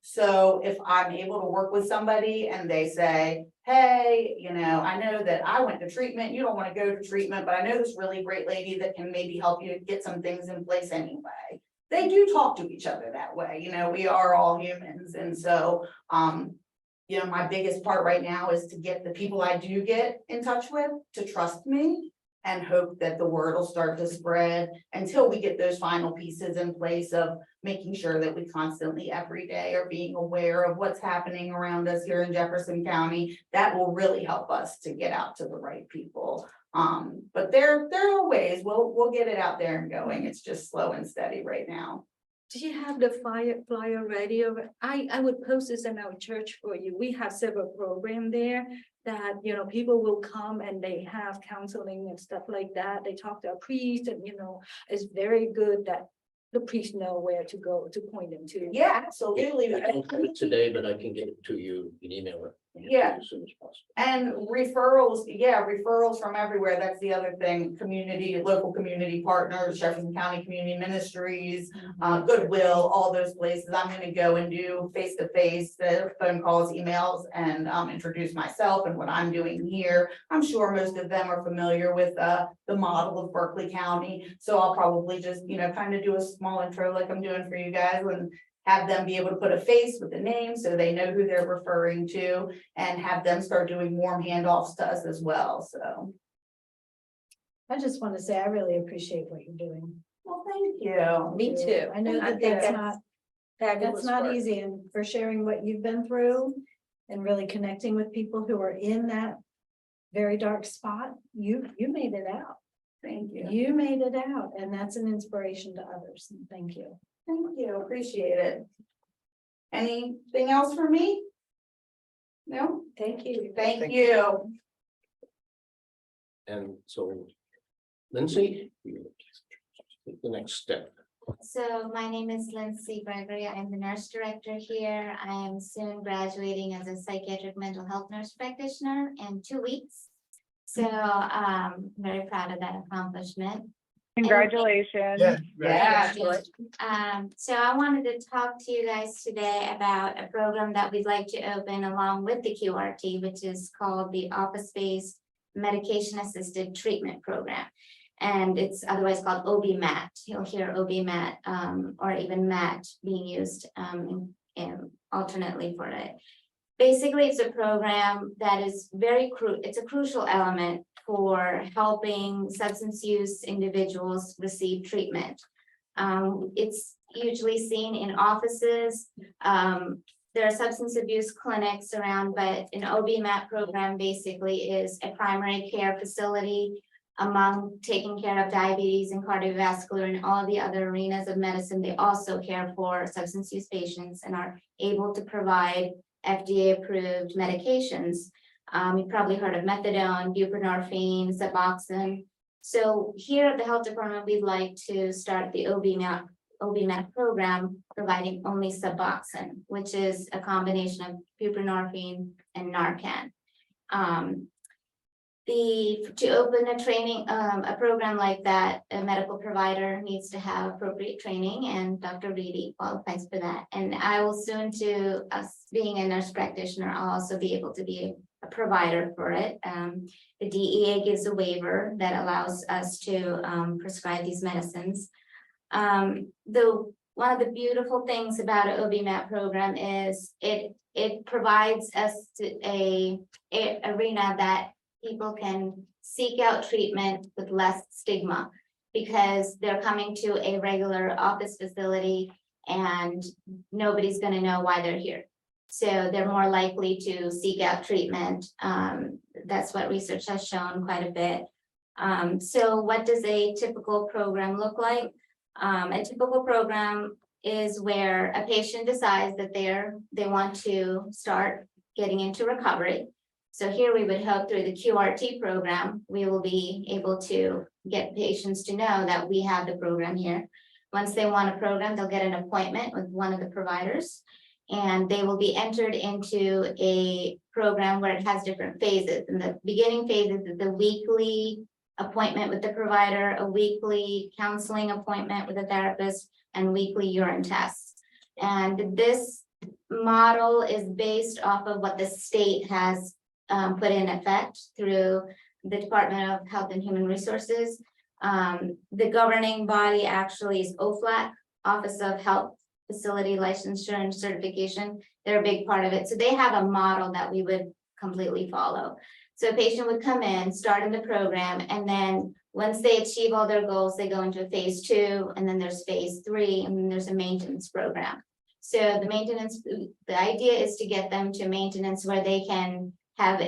So if I'm able to work with somebody and they say, hey, I know that I went to treatment, you don't want to go to treatment, but I know this really great lady that can maybe help you get some things in place anyway. They do talk to each other that way, we are all humans. And so, my biggest part right now is to get the people I do get in touch with to trust me, and hope that the word will start to spread until we get those final pieces in place of making sure that we constantly every day are being aware of what's happening around us here in Jefferson County. That will really help us to get out to the right people. But there are ways we'll get it out there and going. It's just slow and steady right now. Do you have the flyer ready? I would post this in our church for you. We have several programs there that, people will come and they have counseling and stuff like that. They talk to a priest, and, it's very good that the priest know where to go to point them to. Yeah, absolutely. I don't have it today, but I can get it to you in email it. Yeah. As soon as possible. And referrals from everywhere. That's the other thing. Local community partners, Jefferson County Community Ministries, Goodwill, all those places. I'm gonna go and do face-to-face, phone calls, emails, and introduce myself and what I'm doing here. I'm sure most of them are familiar with the model of Berkeley County. So I'll probably just, kind of do a small intro like I'm doing for you guys, and have them be able to put a face with the name so they know who they're referring to, and have them start doing warm handoffs to us as well. So. I just want to say, I really appreciate what you're doing. Well, thank you. Me too. I know I that think that's fabulous not work. easy, and for sharing what you've been through and really connecting with people who are in that very dark spot. You made it out. Thank you. You made it out, and that's an inspiration to others. And thank you. Thank you. Appreciate it. Anything else for me? No? Thank you. Thank you. And so, Lindsay, you take the next step. So my name is Lindsay Gregory. I'm the nurse director here. I am soon graduating as a psychiatric mental health nurse practitioner in 2 weeks. So I'm very proud of that accomplishment. Congratulations. Yeah. So I wanted to talk to you guys today about a program that we'd like to open along with the QRT, which is called the Office-Based Medication Assisted Treatment Program. And it's otherwise called OB-MAT. You'll hear OB-MAT or even MAT being used alternately for it. Basically, it's a program that is it's a crucial element for helping substance use individuals receive treatment. It's usually seen in offices. There are substance abuse clinics around, but an OB-MAT program basically is a primary care facility among taking care of diabetes and cardiovascular and all the other arenas of medicine. They also care for substance use patients and are able to provide FDA-approved medications. You've probably heard of methadone, buprenorphine, Suboxone. So here at the health department, we'd like to start the OB-MAT program providing only Suboxone, which is a combination of buprenorphine and Narcan. To open a program like that, a medical provider needs to have appropriate training, and Dr. Reedy qualifies for that. And I will soon, to us being a nurse practitioner, I'll also be able to be a provider for it. The DEA gives a waiver that allows us to prescribe these medicines. One of the beautiful things about an OB-MAT program is it provides us a arena that people can seek out treatment with less stigma, because they're coming to a regular office facility and nobody's gonna know why they're here. So they're more likely to seek out treatment. That's what research has shown quite a bit. So what does a typical program look like? A typical program is where a patient decides that they want to start getting into recovery. So here we would hope through the QRT program, we will be able to get patients to know that we have the program here. Once they want a program, they'll get an appointment with one of the providers, and they will be entered into a program where it has different phases. And the beginning phases is the weekly appointment with the provider, a weekly counseling appointment with a therapist, and weekly urine tests. And this model is based off of what the state has put in effect through the Department of Health and Human Resources. The governing body actually is OFLAC, Office of Health Facility Licensure and Certification. They're a big part of it. So they have a model that we would completely follow. So a patient would come in, start in the program, and then once they achieve all their goals, they go into a phase 2, and then there's phase 3, and then there's a maintenance program. So the maintenance, the idea is to get them to maintenance where they can have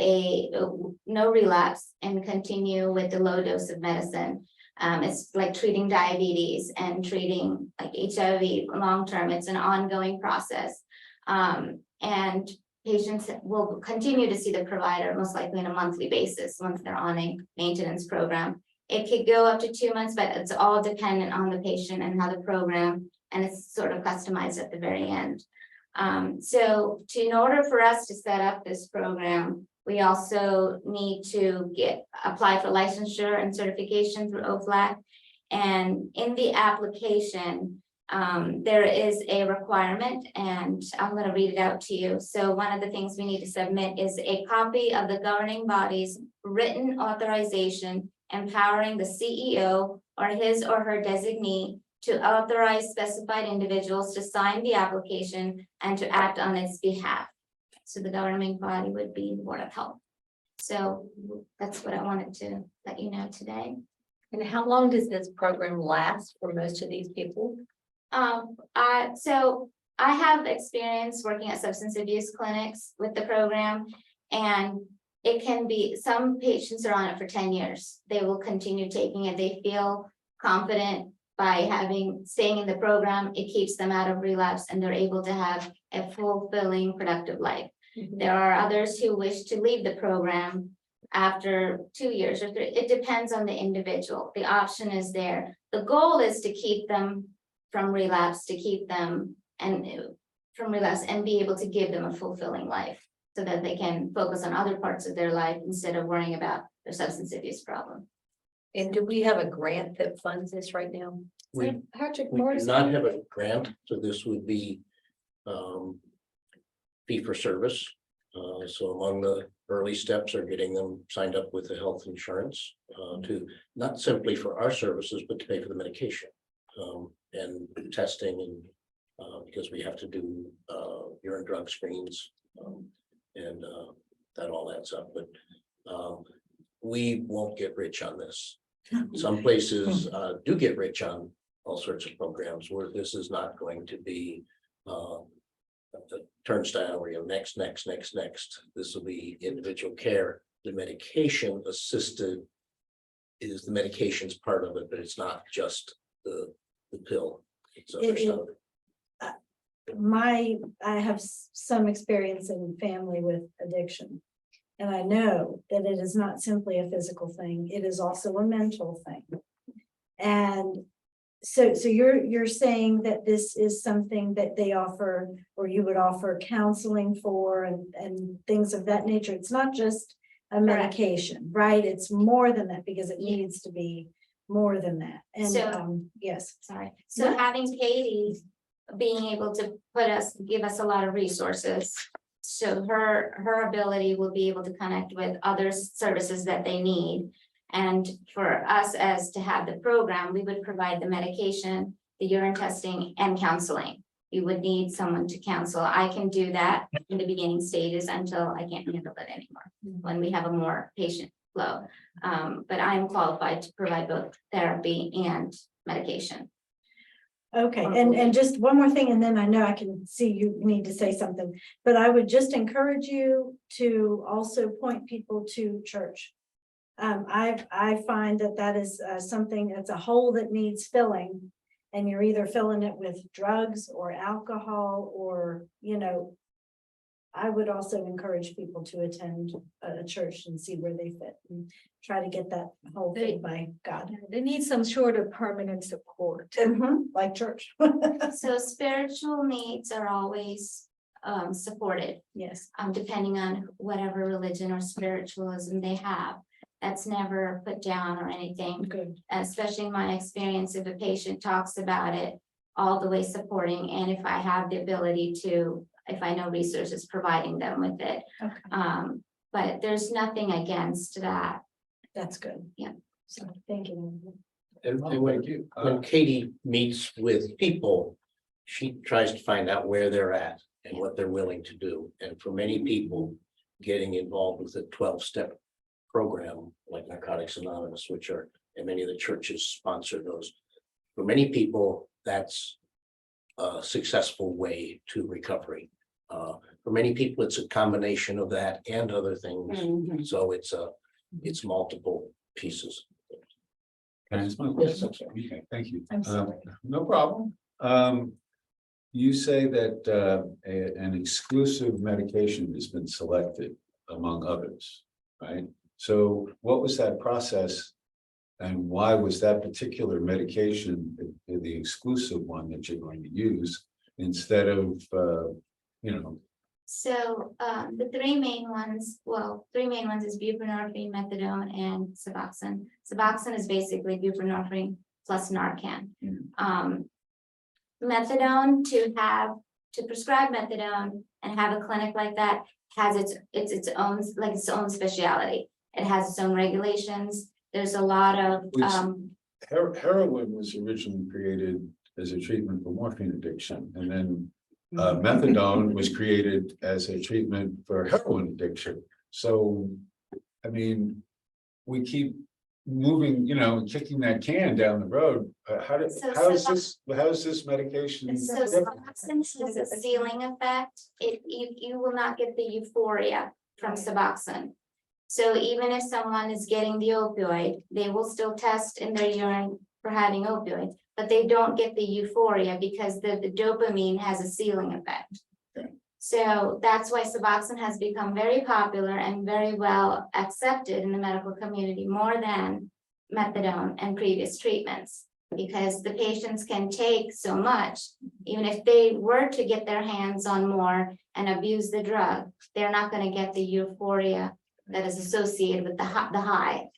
no relapse and continue with the low dose of medicine. It's like treating diabetes and treating like HIV long-term. It's an ongoing process. And patients will continue to see the provider most likely on a monthly basis once they're on a maintenance program. It could go up to 2 months, but it's all dependent on the patient and how the program, and it's sort of customized at the very end. So in order for us to set up this program, we also need to apply for licensure and certification through OFLAC. And in the application, there is a requirement, and I'm going to read it out to you. So one of the things we need to submit is a copy of the governing body's written authorization empowering the CEO or his or her designee to authorize specified individuals to sign the application and to act on its behalf. So the governing body would be the Board of Health. So that's what I wanted to let you know today. And how long does this program last for most of these people? So I have experience working at substance abuse clinics with the program, and it can be, some patients are on it for 10 years. They will continue taking it. They feel confident by staying in the program. It keeps them out of relapse, and they're able to have a fulfilling, productive life. Mm-hmm. There are others who wish to leave the program after 2 years or 3. It depends on the individual. The option is there. The goal is to keep them from relapse, to keep them from relapse and be able to give them a fulfilling life so that they can focus on other parts of their life instead of worrying about their substance abuse problem. And do we have a grant that funds this right now? We Patrick do not have a grant, so this would be fee for service. So among the early steps are getting them signed up with the health insurance to not simply for our services, but to pay for the medication and testing, and because we have to do urine drug screens and that all adds up. But we won't get rich on this. Some places do get rich on all sorts of programs where this is not going to be the turnstile where you next. This will be individual care. The medication assisted is the medication's part of it, but it's not just the pill. It's other stuff. I have some experience in family with addiction. And I know that it is not simply a physical thing, it is also a mental thing. And so you're saying that this is something that they offer, or you would offer counseling for and things of that nature. It's not just a medication, right? It's more than that, because it needs to be more than that. And So- yes. Sorry. So having Katie being able to give us a lot of resources. So her ability will be able to connect with other services that they need. And for us as to have the program, we would provide the medication, the urine testing, and counseling. You would need someone to counsel. I can do that in the beginning stages until I can't handle it anymore. When we have a more patient flow. But I am qualified to provide both therapy and medication. Okay, and just one more thing, and then I know I can see you need to say something, but I would just encourage you to also point people to church. I find that is something, it's a hole that needs filling. And you're either filling it with drugs or alcohol or, I would also encourage people to attend a church and see where they fit and try to get that whole thing by God. They need some sort of permanent support. Like church. So spiritual needs are always supported, Yes. depending on whatever religion or spiritualism they have. That's never put down or anything. Good. Especially in my experience, if a patient talks about it, all the way supporting, and if I have the ability to, if I know resources providing them with it. Okay. But there's nothing against that. That's good. Yeah. So thank you. And when Katie meets with people, she tries to find out where they're at and what they're willing to do. And for many people, getting involved with a 12-step program like Narcotics Anonymous, which are, and many of the churches sponsor those. For many people, that's a successful way to recovery. For many people, it's a combination of that and other things. So it's multiple pieces. Can I ask one Yes, question? I'm sorry. Okay, thank you. I'm sorry. No problem. You say that an exclusive medication has been selected among others, right? So what was that process? And why was that particular medication the exclusive one that you're going to use instead of, So the three main ones is buprenorphine, methadone, and Suboxone. Suboxone is basically buprenorphine plus Narcan. Methadone, to prescribe methadone and have a clinic like that has its own speciality. It has its own regulations. There's a lot of heroin was originally created as a treatment for morphine addiction, and then methadone was created as a treatment for heroin addiction. So, I mean, we keep moving, kicking that can down the road. How is this medication? So different? Suboxone has a ceiling effect. You will not get the euphoria from Suboxone. So even if someone is getting the opioid, they will still test in their urine for having opioids, but they don't get the euphoria because the dopamine has a ceiling effect. Okay. So that's why Suboxone has become very popular and very well accepted in the medical community, more than methadone and previous treatments, because the patients can take so much. Even if they were to get their hands on more and abuse the drug, they're not going to get the euphoria that is associated with the high.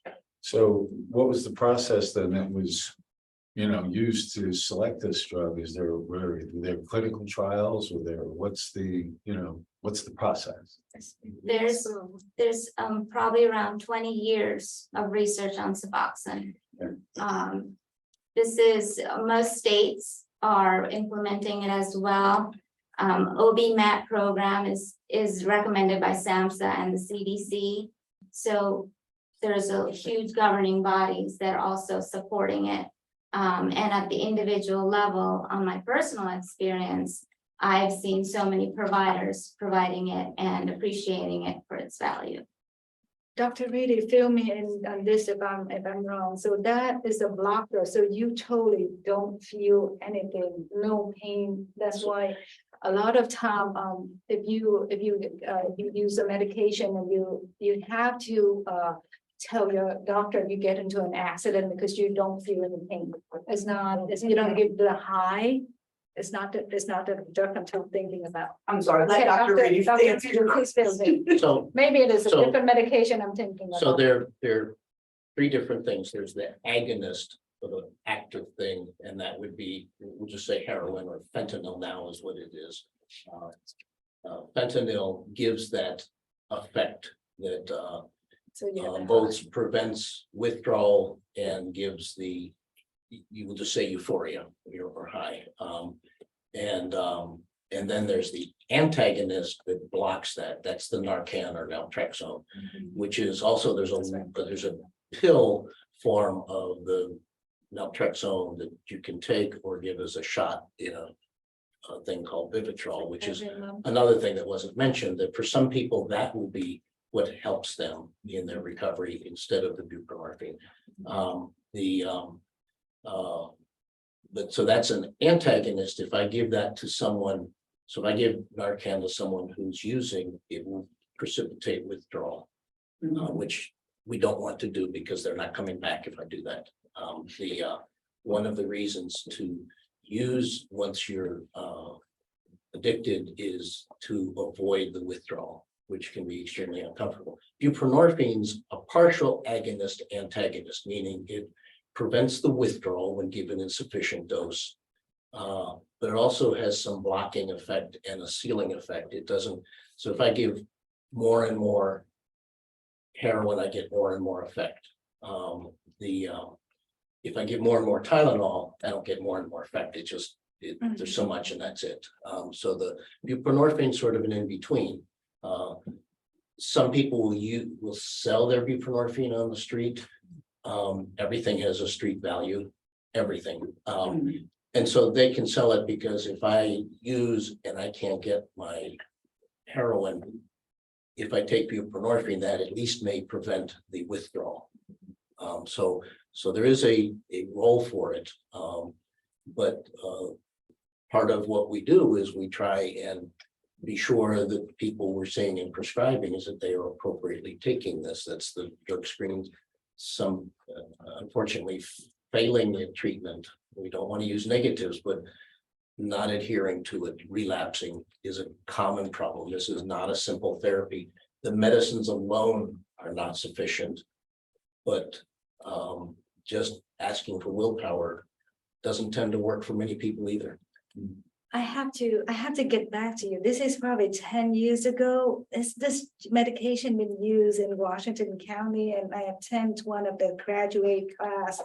So what was the process then that was, used to select this drug? Were there clinical trials? What's the process? There's probably around 20 years of research on Suboxone. Okay. This is, most states are implementing it as well. OB-MAT program is recommended by SAMHSA and the CDC. So there's a huge governing bodies that are also supporting it. And at the individual level, on my personal experience, I've seen so many providers providing it and appreciating it for its value. Dr. Reedy, fill me in on this if I'm wrong. So that is a blocker. So you totally don't feel anything, no pain. That's why a lot of time, if you use a medication and you have to tell your doctor you get into an accident because you don't feel any pain. You don't get the high. It's not the drug I'm thinking about. I'm sorry, let Dr. Reedy answer your question. So, Maybe it is a So- different medication I'm thinking about. so there are three different things. There's the agonist for the active thing, and that would be, we'll just say heroin or fentanyl now is what it is. Fentanyl gives that effect that So you have a both prevents withdrawal and gives the, you will just say euphoria or high. And then there's the antagonist that blocks that. That's the Narcan or naltrexone, which is also, there's a pill form of the naltrexone that you can take or give as a shot in a thing called Vivitrol, which is another thing that wasn't mentioned, that for some people that will be what helps them in their recovery instead of the buprenorphine. But so that's an antagonist. If I give that to someone, so if I give Narcan to someone who's using, it will precipitate withdrawal, which we don't want to do because they're not coming back if I do that. One of the reasons to use once you're addicted is to avoid the withdrawal, which can be extremely uncomfortable. Buprenorphine's a partial agonist antagonist, meaning it prevents the withdrawal when given in sufficient dose. But it also has some blocking effect and a sealing effect. It doesn't, so if I give more and more heroin, I get more and more effect. If I give more and more Tylenol, I don't get more and more effect. It just, there's so much and that's it. So the buprenorphine sort of an in-between. Some people will sell their buprenorphine on the street. Everything has a street value, everything. And so they can sell it because if I use and I can't get my heroin, if I take buprenorphine, that at least may prevent the withdrawal. So there is a role for it. But part of what we do is we try and be sure that people we're seeing and prescribing is that they are appropriately taking this. That's the drug screening. Some unfortunately failing in treatment. We don't want to use negatives, but not adhering to it, relapsing is a common problem. This is not a simple therapy. The medicines alone are not sufficient, but just asking for willpower doesn't tend to work for many people either. I have to get back to you. This is probably 10 years ago. Is this medication been used in Washington County? And I attend one of the graduate class.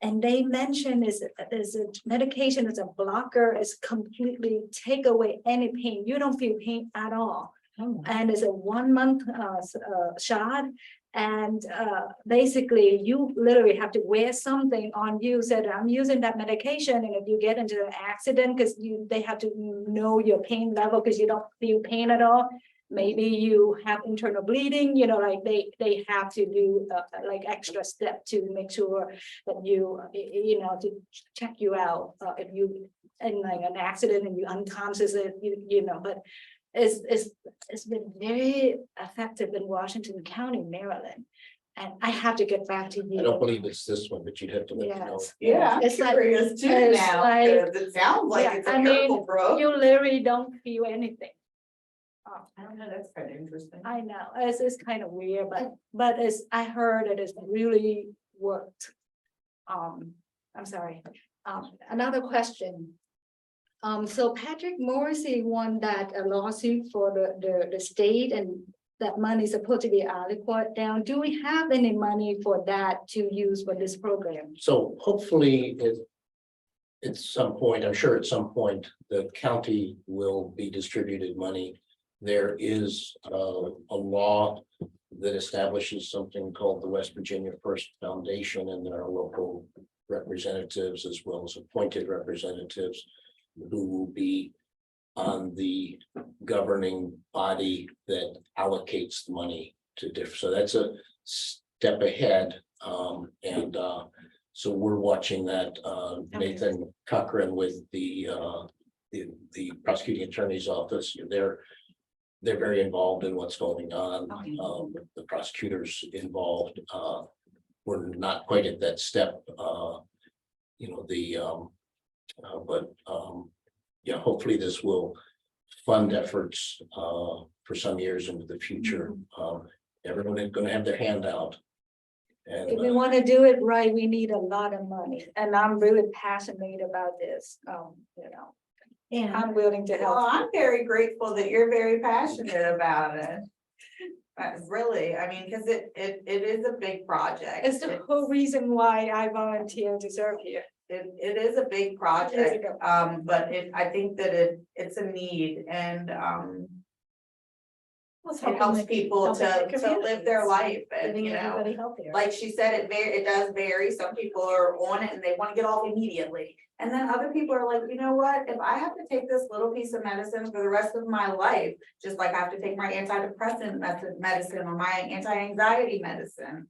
And they mentioned is a medication is a blocker, is completely take away any pain. You don't feel pain at all. And it's a 1 month shot. And basically you literally have to wear something on you, said I'm using that medication, and if you get into an accident, because they have to know your pain level because you don't feel pain at all. Maybe you have internal bleeding, you know, like they have to do like extra step to make sure that you know, to check you out if you in like an accident and you unconscious, you know, but it's been very effective in Washington County, Maryland. And I have to get back to you. I don't believe it's this one, but you'd have to let me know. Yeah, I'm It's like- curious too it's now, like- 'cause it sounds like Yeah, it's a I mean, miracle drug. you literally don't feel anything. I don't know, that's kind of interesting. I know, it's kind of weird, but I heard it has really worked. I'm sorry. Another question. So Patrick Morrissey won that lawsuit for the state, and that money is supposed to be aliquot down. Do we have any money for that to use for this program? So hopefully at some point, I'm sure at some point, the county will be distributed money. There is a law that establishes something called the West Virginia First Foundation, and there are local representatives as well as appointed representatives who will be on the governing body that allocates the money to different. So that's a step ahead. So we're watching that. Nathan Cochran with the prosecuting attorney's office, they're very involved in what's going on. The prosecutors involved. We're not quite at that step. Yeah, hopefully this will fund efforts for some years into the future. Everyone is going to have their hand out. If we want to do it right, we need a lot of money, and I'm really passionate about this, you know. Yeah. I'm willing to Well, help. I'm very grateful that you're very passionate about it. Really, I mean, because it is a big project. It's the whole reason why I volunteered to serve here. it is a big project, but I think that it's a need and, it helps people to live their life and, you know, like she said, it does vary. Some people are on it and they want to get off immediately. And then other people are like, you know what, if I have to take this little piece of medicine for the rest of my life, just like I have to take my antidepressant medicine or my anti-anxiety medicine,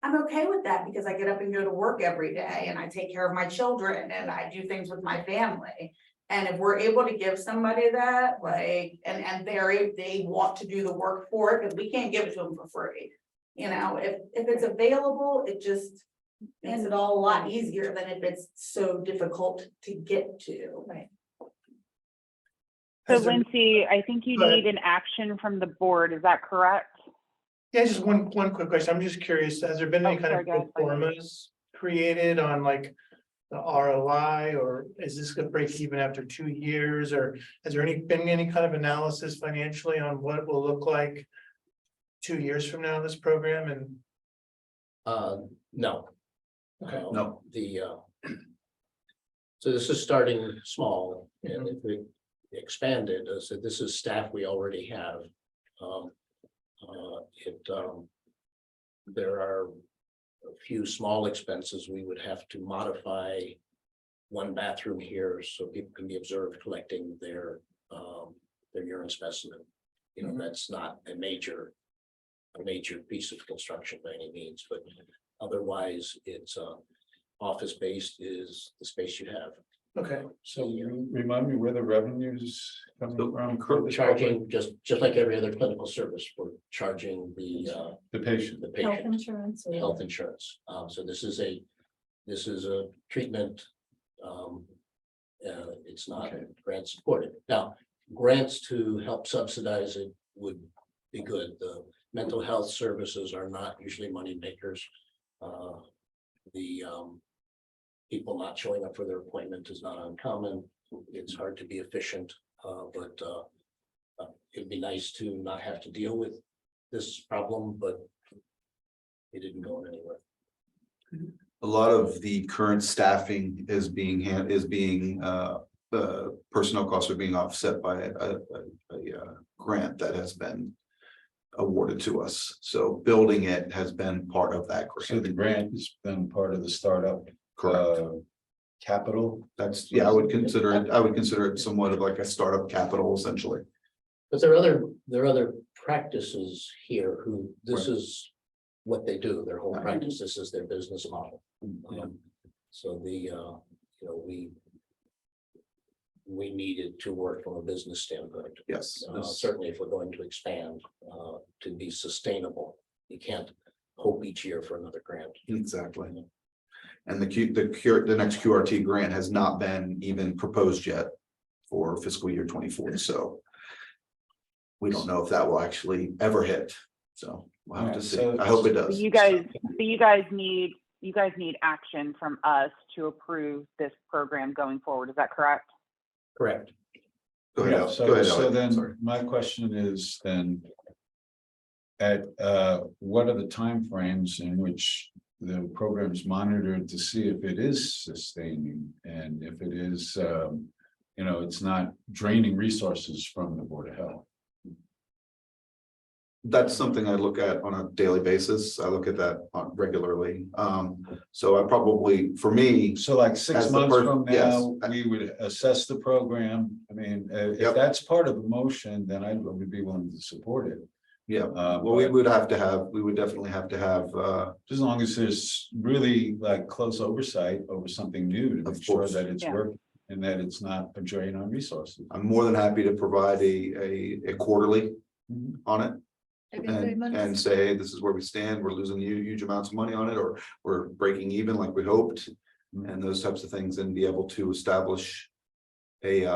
I'm okay with that because I get up and go to work every day and I take care of my children and I do things with my family. And if we're able to give somebody that, like, and they want to do the work for it, because we can't give it to them for free. You know, if it's available, it just makes it all a lot easier than if it's so difficult to get to. Right. So Has there- Lindsay, I think you Go ahead. need an action from the board. Is that correct? Yeah, just one quick question. I'm just curious, has there been any Oh, kind of sorry, go ahead. formulas created on like the ROI, or is this gonna break even after 2 years, or has there been any kind of analysis financially on what it will look like 2 years from now, this program? And No. Okay. No. So this is starting small, and if we expand it, so this is staff we already have. There are a few small expenses. We would have to modify one bathroom here so people can be observed collecting their urine specimen. You know, that's not a major piece of construction by any means, but otherwise it's office based is the space you have. okay, So you remind me where the revenues coming from? We're charging just like every other clinical service, we're charging the patient. Health patient insurance. or- health insurance. So this is a treatment. It's not grant supported. Now, grants to help subsidize it would be good. The mental health services are not usually money makers. The people not showing up for their appointment is not uncommon. It's hard to be efficient, but it'd be nice to not have to deal with this problem, but it didn't go anywhere. A lot of the current staffing is being personnel costs are being offset by a grant that has been awarded to us. So building it has been part of that So the grant. grant has been part of the startup. Correct. Capital. That's, yeah, I would consider it somewhat of like a startup capital essentially. But there are other practices here who this is what they do, their whole practice, this is their business model. So we needed to work from a business standpoint. Yes. Certainly if we're going to expand to be sustainable, you can't hope each year for another grant. Exactly. And the next QRT grant has not been even proposed yet for fiscal year 24. So we don't know if that will actually ever hit. So we'll have to see. I hope it does. You guys need action from us to approve this program going forward. Is that correct? Correct. Go ahead. Yeah, Alex. Go ahead, so Alex. then Sorry. my question is then. At what are the timeframes in which the program is monitored to see if it is sustaining and if it is, it's not draining resources from the Board of Health? That's something I look at on a daily basis. I look at that regularly. So I probably, for me, So like 6 As the months from yes. now, we would assess the program. I mean, if Yep. that's part of the motion, then I would be willing to support it. yeah, well, we would definitely have to have, As long as there's really like close oversight over something new to Of make sure course. that it's Yeah. working and that it's not a drain on resources. I'm more than happy to provide a quarterly on it. And say, hey, this is where we stand, we're losing huge amounts of money on it, or we're breaking even like we hoped. And those types of things, and be able to establish a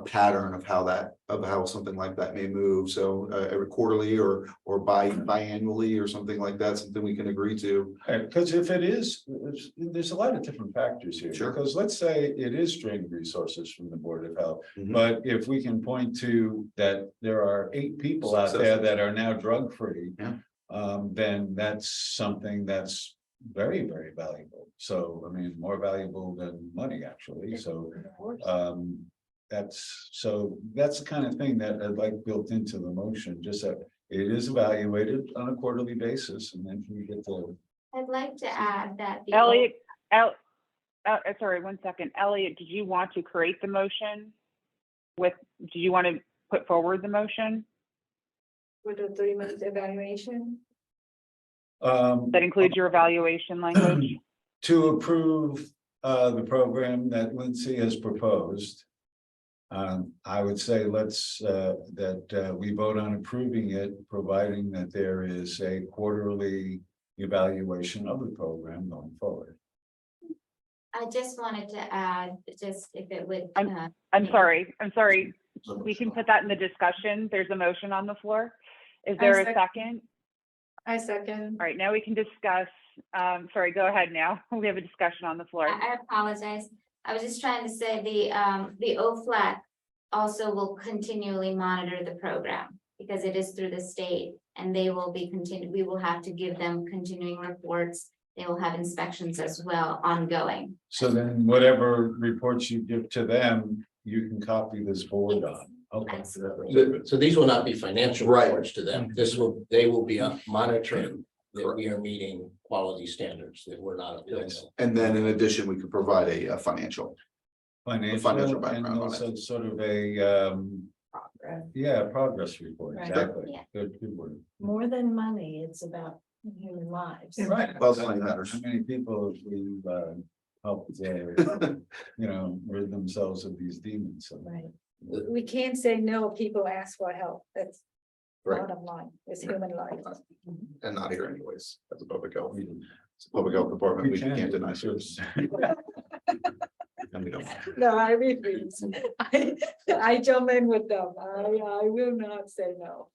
pattern of how something like that may move. So every quarterly or biannually or something like that, something we can agree to. Because if it is, there's a lot of different factors here. Sure. Because let's say it is draining resources from the Board of Health. Mhm. But if we can point to that there are 8 people out there that are now drug-free. Yeah. Then that's something that's very, very valuable. So, I mean, more valuable than money, actually, so. That's the kind of thing that I'd like built into the motion, just that it is evaluated on a quarterly basis, and then we get to. I'd like to add that the. Elliot, sorry, 1 second. Elliot, did you want to create the motion? Do you want to put forward the motion? With a 3-month evaluation. That includes your evaluation language? To approve the program that Lindsay has proposed. I would say let's we vote on approving it, providing that there is a quarterly evaluation of the program going forward. I just wanted to add, just if it would. I'm sorry. We can put that in the discussion. There's a motion on the floor. Is there a second? I second. All right, now we can discuss. Sorry, go ahead now. We have a discussion on the floor. I apologize. I was just trying to say the OFLAC also will continually monitor the program because it is through the state and they will be we will have to give them continuing reports. They will have inspections as well, ongoing. So then whatever reports you give to them, you can copy this board on. Okay. So these will not be financial Right. reports to them. They will be monitoring that we are meeting quality standards, that we're not. And then in addition, we could provide a financial. Financial Financial and background on also sort of a, progress report, Right. exactly. Yeah. Good word. More than money, it's about human lives. Right. Well, money matters. How many people have we helped, rid themselves of these demons? So, Right. We can't say no, people ask for help, that's Right. bottom line, it's human life. And not here anyways, as a public health. It's a public health department, we can't deny service. And we don't. No, I refuse. I jump in with them, I will not say no.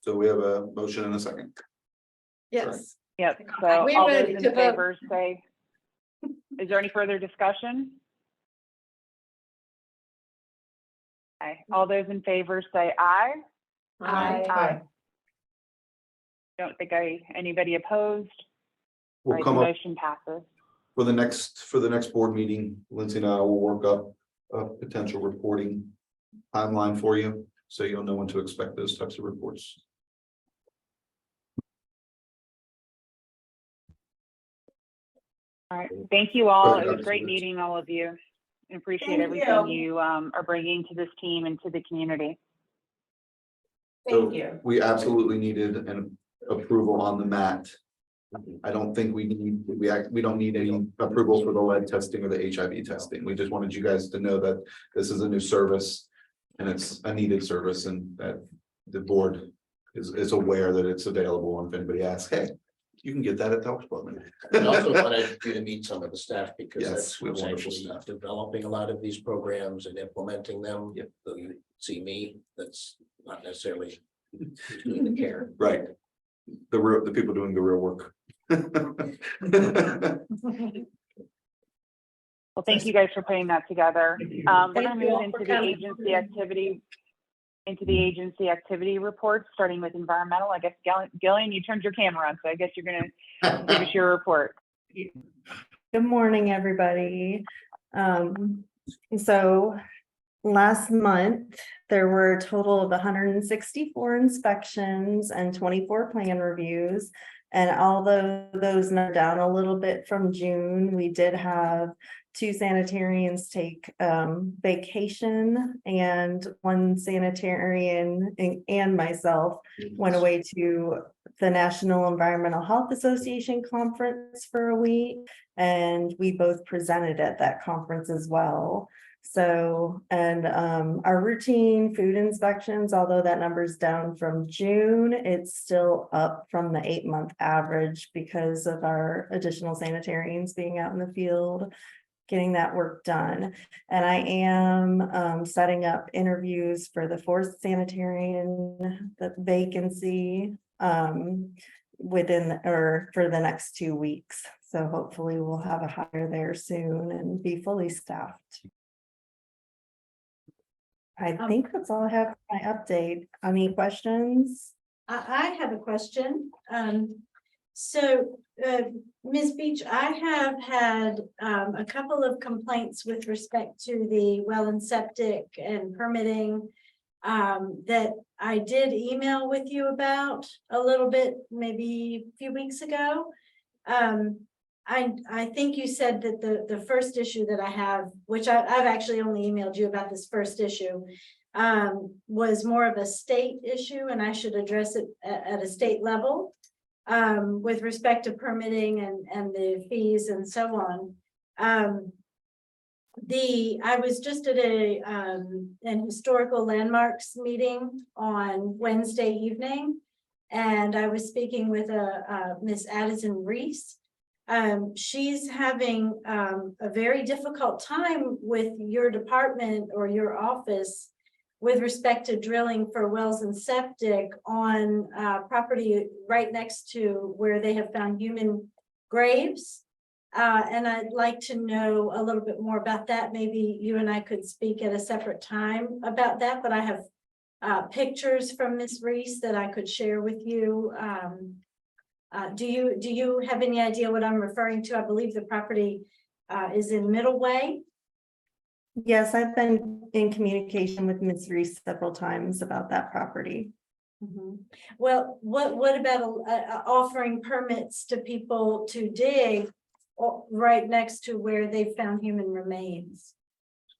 So we have a motion and a second. Yes. Yep, so We all those ready in to vote. favor say, is there any further discussion? Okay, all those in favor say aye. Aye. Don't think anybody opposed. All We'll right, come the up motion passes. for the next board meeting. Lindsay and I will work up a potential reporting timeline for you, so you'll know when to expect those types of reports. All right, thank you all. Good, It was great absolutely. meeting all of you. I appreciate Thank everything you. you are bringing to this team and to the community. Thank you. We absolutely needed an approval on the mat. I don't think we don't need any approval for the lead testing or the HIV testing. We just wanted you guys to know that this is a new service. And it's a needed service, and that the board is aware that it's available. And if anybody asks, hey, you can get that at the health department. I also wanted you to meet some of the staff because Yes, that's we have who's wonderful actually staff. developing a lot of these programs and implementing them. Yep. Though you see me, that's not necessarily doing the care. Right. The people doing the real work. Well, thank you guys for putting that together. We're gonna Thank you move all into for the coming. agency activity reports, starting with environmental. I guess Gillian, you turned your camera on, so I guess you're gonna give us your report. Good morning, everybody. So last month, there were a total of 164 inspections and 24 plan reviews. And although those are down a little bit from June, we did have 2 sanitarians take vacation, and 1 sanitarian and myself went away to the National Environmental Health Association conference for a week, and we both presented at that conference as well. So, and our routine food inspections, although that number's down from June, it's still up from the 8-month average because of our additional sanitarians being out in the field, getting that work done. And I am setting up interviews for the 4th sanitarian, the vacancy for the next 2 weeks. So hopefully we'll have a hire there soon and be fully staffed. I think that's all I have for my update. Any questions? I have a question. So, Ms. Beach, I have had a couple of complaints with respect to the well and septic and permitting that I did email with you about a little bit, maybe a few weeks ago. I think you said that the first issue that I have, which I've actually only emailed you about this first issue, was more of a state issue, and I should address it at a state level with respect to permitting and the fees and so on. I was just at an historical landmarks meeting on Wednesday evening, and I was speaking with Miss Addison Reese. She's having a very difficult time with your department or your office with respect to drilling for wells and septic on property right next to where they have found human graves. And I'd like to know a little bit more about that. Maybe you and I could speak at a separate time about that, but I have pictures from Miss Reese that I could share with you. Do you have any idea what I'm referring to? I believe the property is in Middle Way. Yes, I've been in communication with Ms. Reese several times about that property. Well, what about offering permits to people to dig right next to where they found human remains,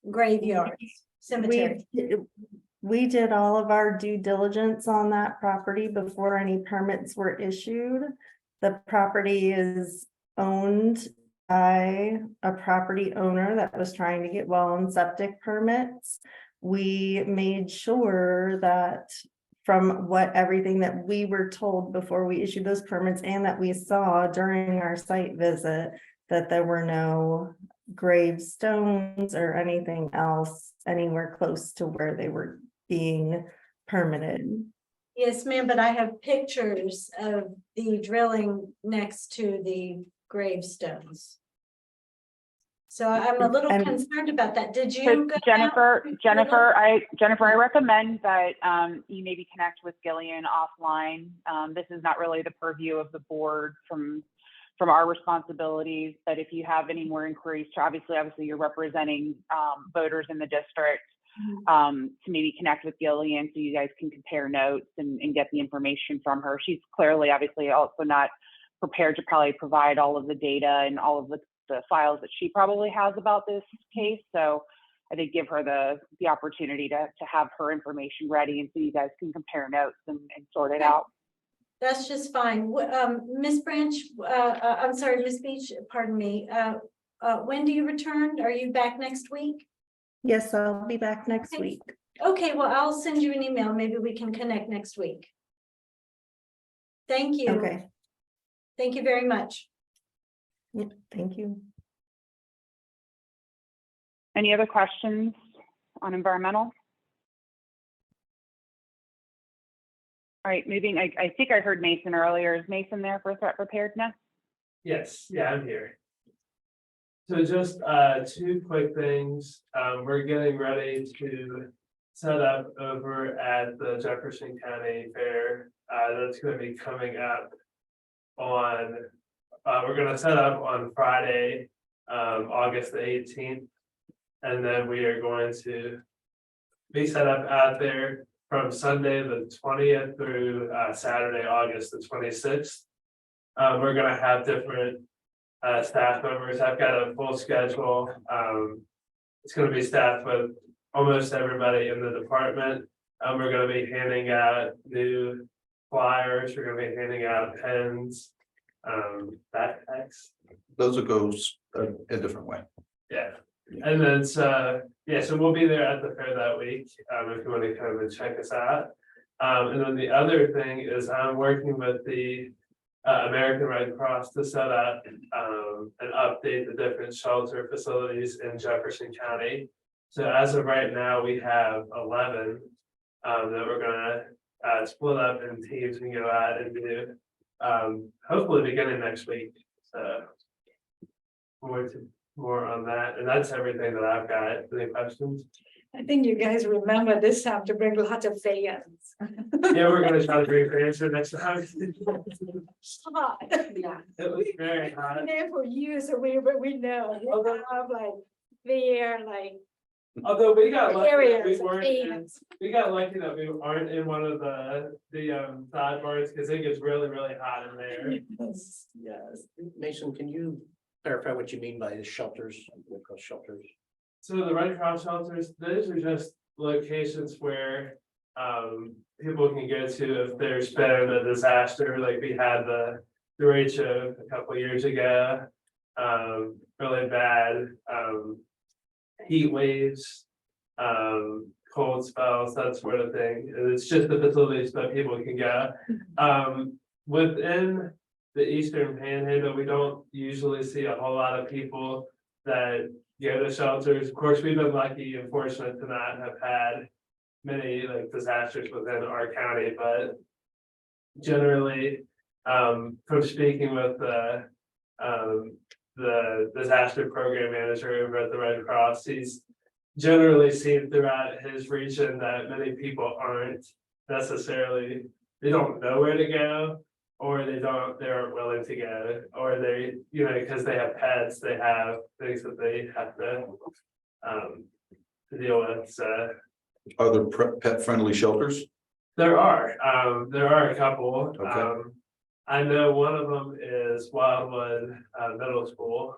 graveyards, cemeteries? We did all of our due diligence on that property before any permits were issued. The property is owned by a property owner that was trying to get well and septic permits. We made sure that from everything that we were told before we issued those permits and that we saw during our site visit, that there were no gravestones or anything else anywhere close to where they were being permitted. Yes, ma'am, but I have pictures of the drilling next to the gravestones. So I'm a little concerned about that. Did you go Jennifer, I recommend that you maybe connect with Gillian offline. This is not really the purview of the board from our responsibilities, but if you have any more inquiries, obviously you're representing voters in the district, to maybe connect with Gillian so you guys can compare notes and get the information from her. She's clearly obviously also not prepared to probably provide all of the data and all of the files that she probably has about this case. So I think give her the opportunity to have her information ready, and so you guys can compare notes and sort it out. That's just fine. Miss Branch, I'm sorry, Miss Beach, pardon me. When do you return? Are you back next week? Yes, I'll be back next week. Okay, well, I'll send you an email. Maybe we can connect next week. Thank you. Okay. Thank you very much. Yep, thank you. Any other questions on environmental? All right, moving, I think I heard Mason earlier. Is Mason there for threat preparedness? Yes, yeah, I'm here. So just two quick things. We're getting ready to set up over at the Jefferson County Fair. That's going to be coming up on, we're going to set up on Friday, August the 18th. And then we are going to be set up out there from Sunday the 20th through Saturday, August the 26th. We're going to have different staff members. I've got a full schedule. It's going to be staffed with almost everybody in the department. We're going to be handing out new flyers. We're going to be handing out pens, backpacks. Those will go a different way. Yeah. And then so we'll be there at the fair that week, if you want to come and check us out. And then the other thing is I'm working with the American Red Cross to set up and update the different shelter facilities in Jefferson County. So as of right now, we have 11 that we're gonna split up in teams and go out and do hopefully beginning next week. So more on that, and that's everything that I've got. Any questions? I think you guys remember this time to bring lots of fans. Yeah, we're gonna try to bring for answer next time. Hot. Yeah. It was very hot. Been there for years, so we know, we have like fair, like Although we got lucky that we areas, weren't, in- fans. we got lucky that we aren't in one of the sidebars, because it gets really, really hot in there. Yes, yes. Mason, can you clarify what you mean by the shelters, Red Cross shelters? So the Red Cross shelters, those are just locations where people can go to if there's been a disaster, like we had the derecho a couple years ago. Really bad heat waves, cold spells, that sort of thing. And it's just the facilities that people can go. Within the Eastern Panhandle, we don't usually see a whole lot of people that go to shelters. Of course, we've been lucky and fortunate to not have had many like disasters within our county, but generally, from speaking with the disaster program manager over at the Red Cross, he's generally seen throughout his region that many people aren't necessarily, they don't know where to go, or they aren't willing to go, or they, you know, because they have pets, they have things that they have to deal with, so. Are there pet friendly shelters? There are a couple. Okay. I know one of them is Wildwood Middle School.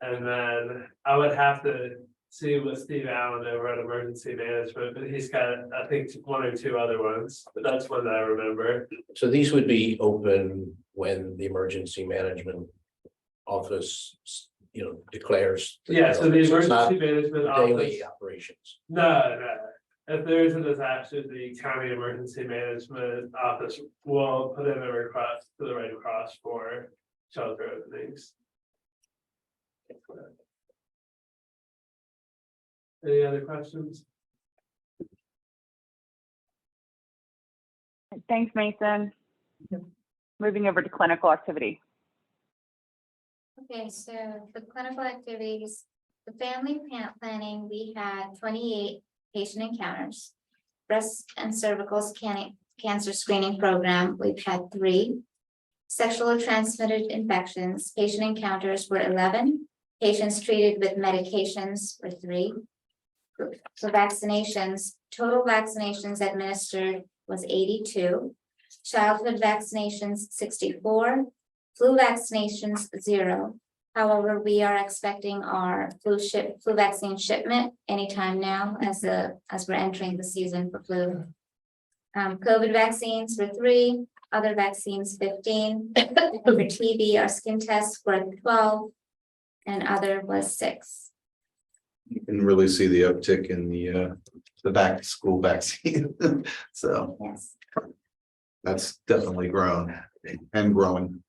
And then I would have to see with Steve Allen over at Emergency Management, but he's got, I think, one or two other ones, but that's one that I remember. So these would be open when the emergency management office, declares. Yeah, so the it's not Emergency Management Office. daily operations. No. If there's a disaster, the County Emergency Management Office will put in a request to the Red Cross for shelter openings. Any other questions? Thanks, Mason. Moving over to clinical activity. Okay, so for clinical activities, the family planning, we had 28 patient encounters. Breast and cervical cancer screening program, we've had 3. Sexually transmitted infections, patient encounters were 11. Patients treated with medications were 3. For vaccinations, total vaccinations administered was 82. Childhood vaccinations 64. Flu vaccinations 0. However, we are expecting our flu vaccine shipment anytime now as we're entering the season for flu. COVID vaccines were 3, other vaccines 15. For TB, our skin tests were 12, and other was 6. You can really see the uptick in the back to school vaccine. So Yes. that's definitely grown and growing.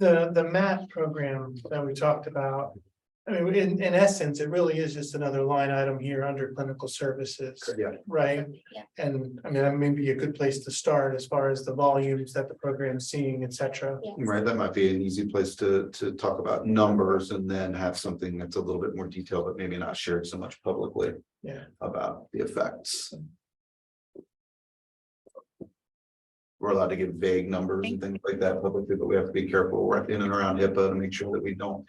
The MAP program that we talked about, I mean, in essence, it really is just another line item here under clinical services. Yeah. Right? Yeah. And I mean, that may be a good place to start as far as the volumes that the program's seeing, et cetera. Yes. Right, that might be an easy place to talk about numbers and then have something that's a little bit more detailed, but maybe not shared so much publicly. Yeah. About the effects. We're allowed to give vague numbers and things like that publicly, but we have to be careful. We're in and around HIPAA to make sure that we don't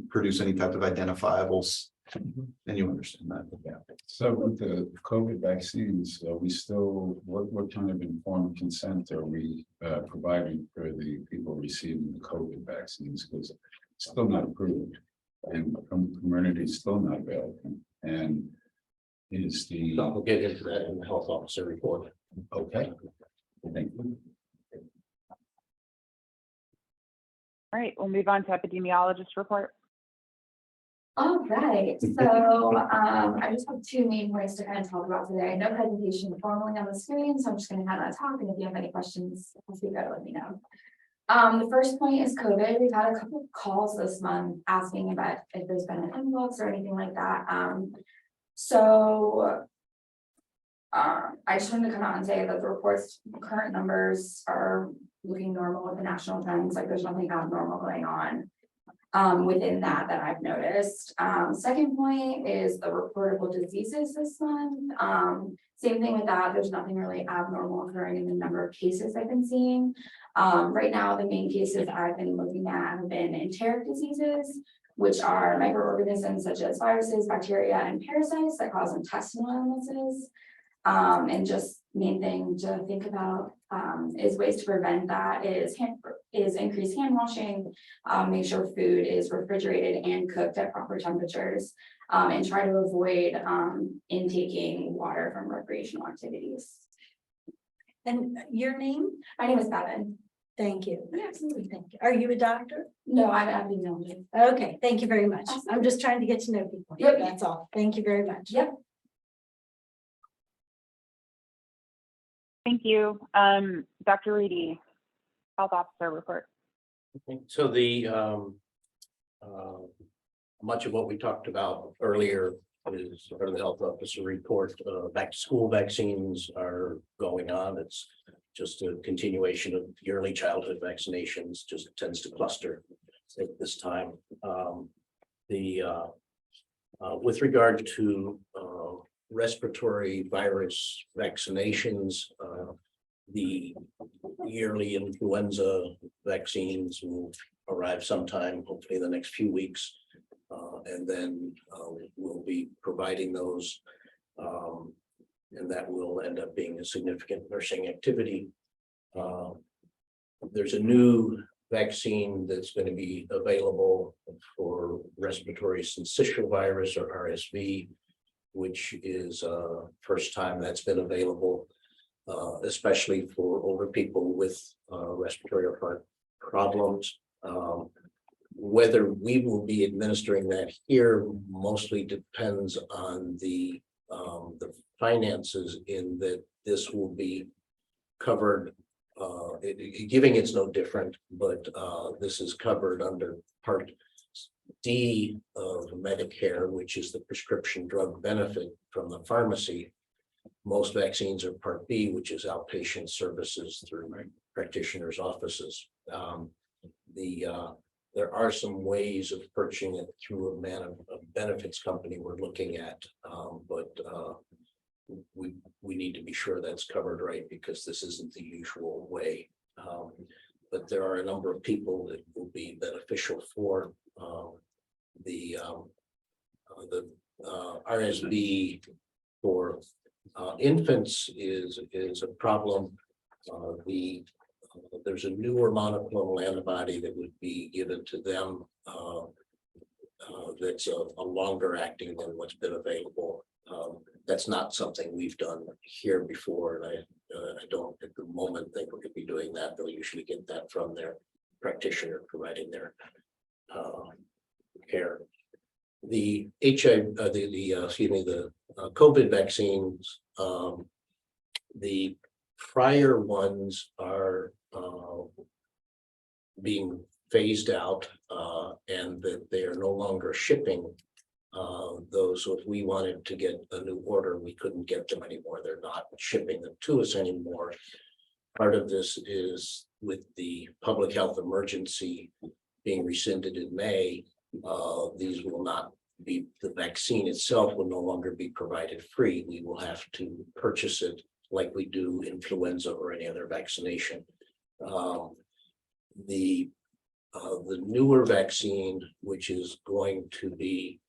produce any type of identifiables. And you understand that, yeah. So with the COVID vaccines, are we still, what kind of informed consent are we providing for the people receiving the COVID vaccines? Because it's still not approved and community is still not available. And is the. We'll get into that in the health officer report. Okay. Thank you. All right, we'll move on to epidemiologist report. All right, so I just have 2 main points to kind of talk about today. No presentation formally on the screen, so I'm just going to have that talk. And if you have any questions, please go let me know. The first point is COVID. We've had a couple of calls this month asking about if there's been an influx or anything like that. I just wanted to come out and say that the report's current numbers are looking normal with the national trends, like there's nothing abnormal going on. within that I've noticed. Second point is the reportable diseases this month. Same thing with that, there's nothing really abnormal occurring in the number of cases I've been seeing. Right now, the main cases I've been looking at have been enteric diseases, which are microorganisms such as viruses, bacteria, and parasites that cause intestinal illnesses. And just main thing to think about is ways to prevent that is increased hand washing, make sure food is refrigerated and cooked at proper temperatures, and try to avoid intaking water from recreational activities. And your name? My name is Bevan. Thank you. Yeah, absolutely. Thank you. Are you a doctor? No, I've been known to. Okay, thank you very much. I'm just trying to get to know people. Yep. That's all. Thank you very much. Yep. Thank you. Dr. Reedy, Health Officer report. So the much of what we talked about earlier is part of the health officer report. Back to school vaccines are going on. It's just a continuation of the early childhood vaccinations, just tends to cluster at this time. With regard to respiratory virus vaccinations, the yearly influenza vaccines will arrive sometime, hopefully in the next few weeks. And then we'll be providing those. And that will end up being a significant nursing activity. There's a new vaccine that's going to be available for respiratory syncytial virus or RSV, which is first time that's been available, especially for older people with respiratory problems. Whether we will be administering that here mostly depends on the finances, in that this will be covered. Giving it's no different, but this is covered under Part D of Medicare, which is the prescription drug benefit from the pharmacy. Most vaccines are Part B, which is outpatient services through practitioners' offices. There are some ways of purchasing it through a benefits company we're looking at, but we need to be sure that's covered right, because this isn't the usual way. But there are a number of people that will be beneficial for the RSV for infants is a problem. There's a newer monoclonal antibody that would be given to them that's a longer acting than what's been available. That's not something we've done here before, and I don't at the moment think we could be doing that. They'll usually get that from their practitioner providing their care. The COVID vaccines, the prior ones are being phased out, and that they are no longer shipping those. So if we wanted to get a new order, we couldn't get them anymore. They're not shipping them to us anymore. Part of this is with the public health emergency being rescinded in May. These will not be, the vaccine itself will no longer be provided free. We will have to purchase it like we do influenza or any other vaccination. The newer vaccine, which is going to be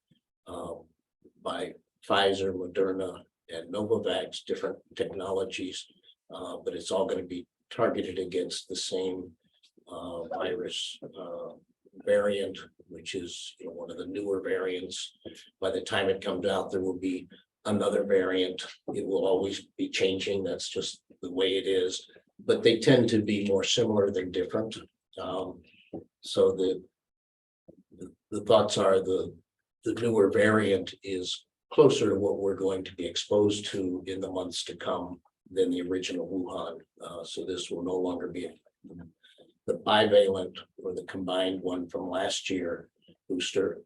by Pfizer, Moderna, and Novavax, different technologies, but it's all going to be targeted against the same virus variant, which is one of the newer variants. By the time it comes out, there will be another variant. It will always be changing. That's just the way it is. But they tend to be more similar than different. So the thoughts are the newer variant is closer to what we're going to be exposed to in the months to come than the original Wuhan. So this will no longer be the bivalent or the combined one from last year booster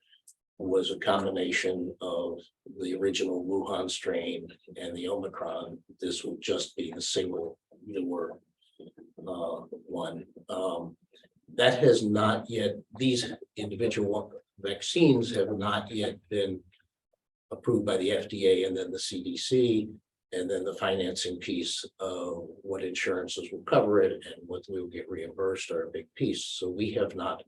was a combination of the original Wuhan strain and the Omicron. This will just be a single newer one. That has not yet, these individual vaccines have not yet been approved by the FDA and then the CDC, and then the financing piece of what insurances will cover it and what we will get reimbursed are a big piece. So we have not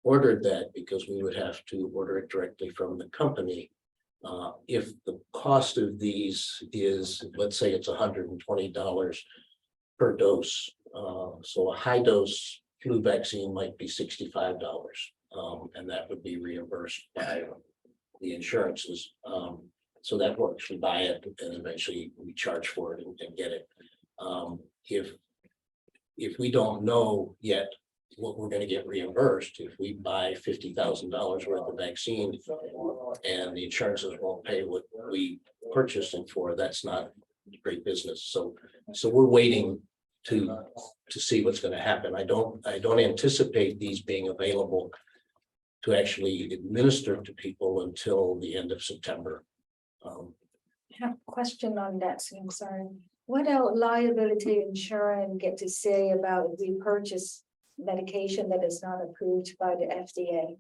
ordered that because we would have to order it directly from the company. If the cost of these is, let's say it's $120 per dose. So a high dose flu vaccine might be $65. And that would be reimbursed by the insurances. So that works. We buy it and eventually we charge for it and get it. If we don't know yet what we're going to get reimbursed, if we buy $50,000 worth of vaccine and the insurances won't pay what we purchased it for, that's not great business. So we're waiting to see what's going to happen. I don't anticipate these being available to actually administer to people until the end of September. I have a question on that, so I'm sorry. What else liability insurance get to say about if we purchase medication that is not approved by the FDA?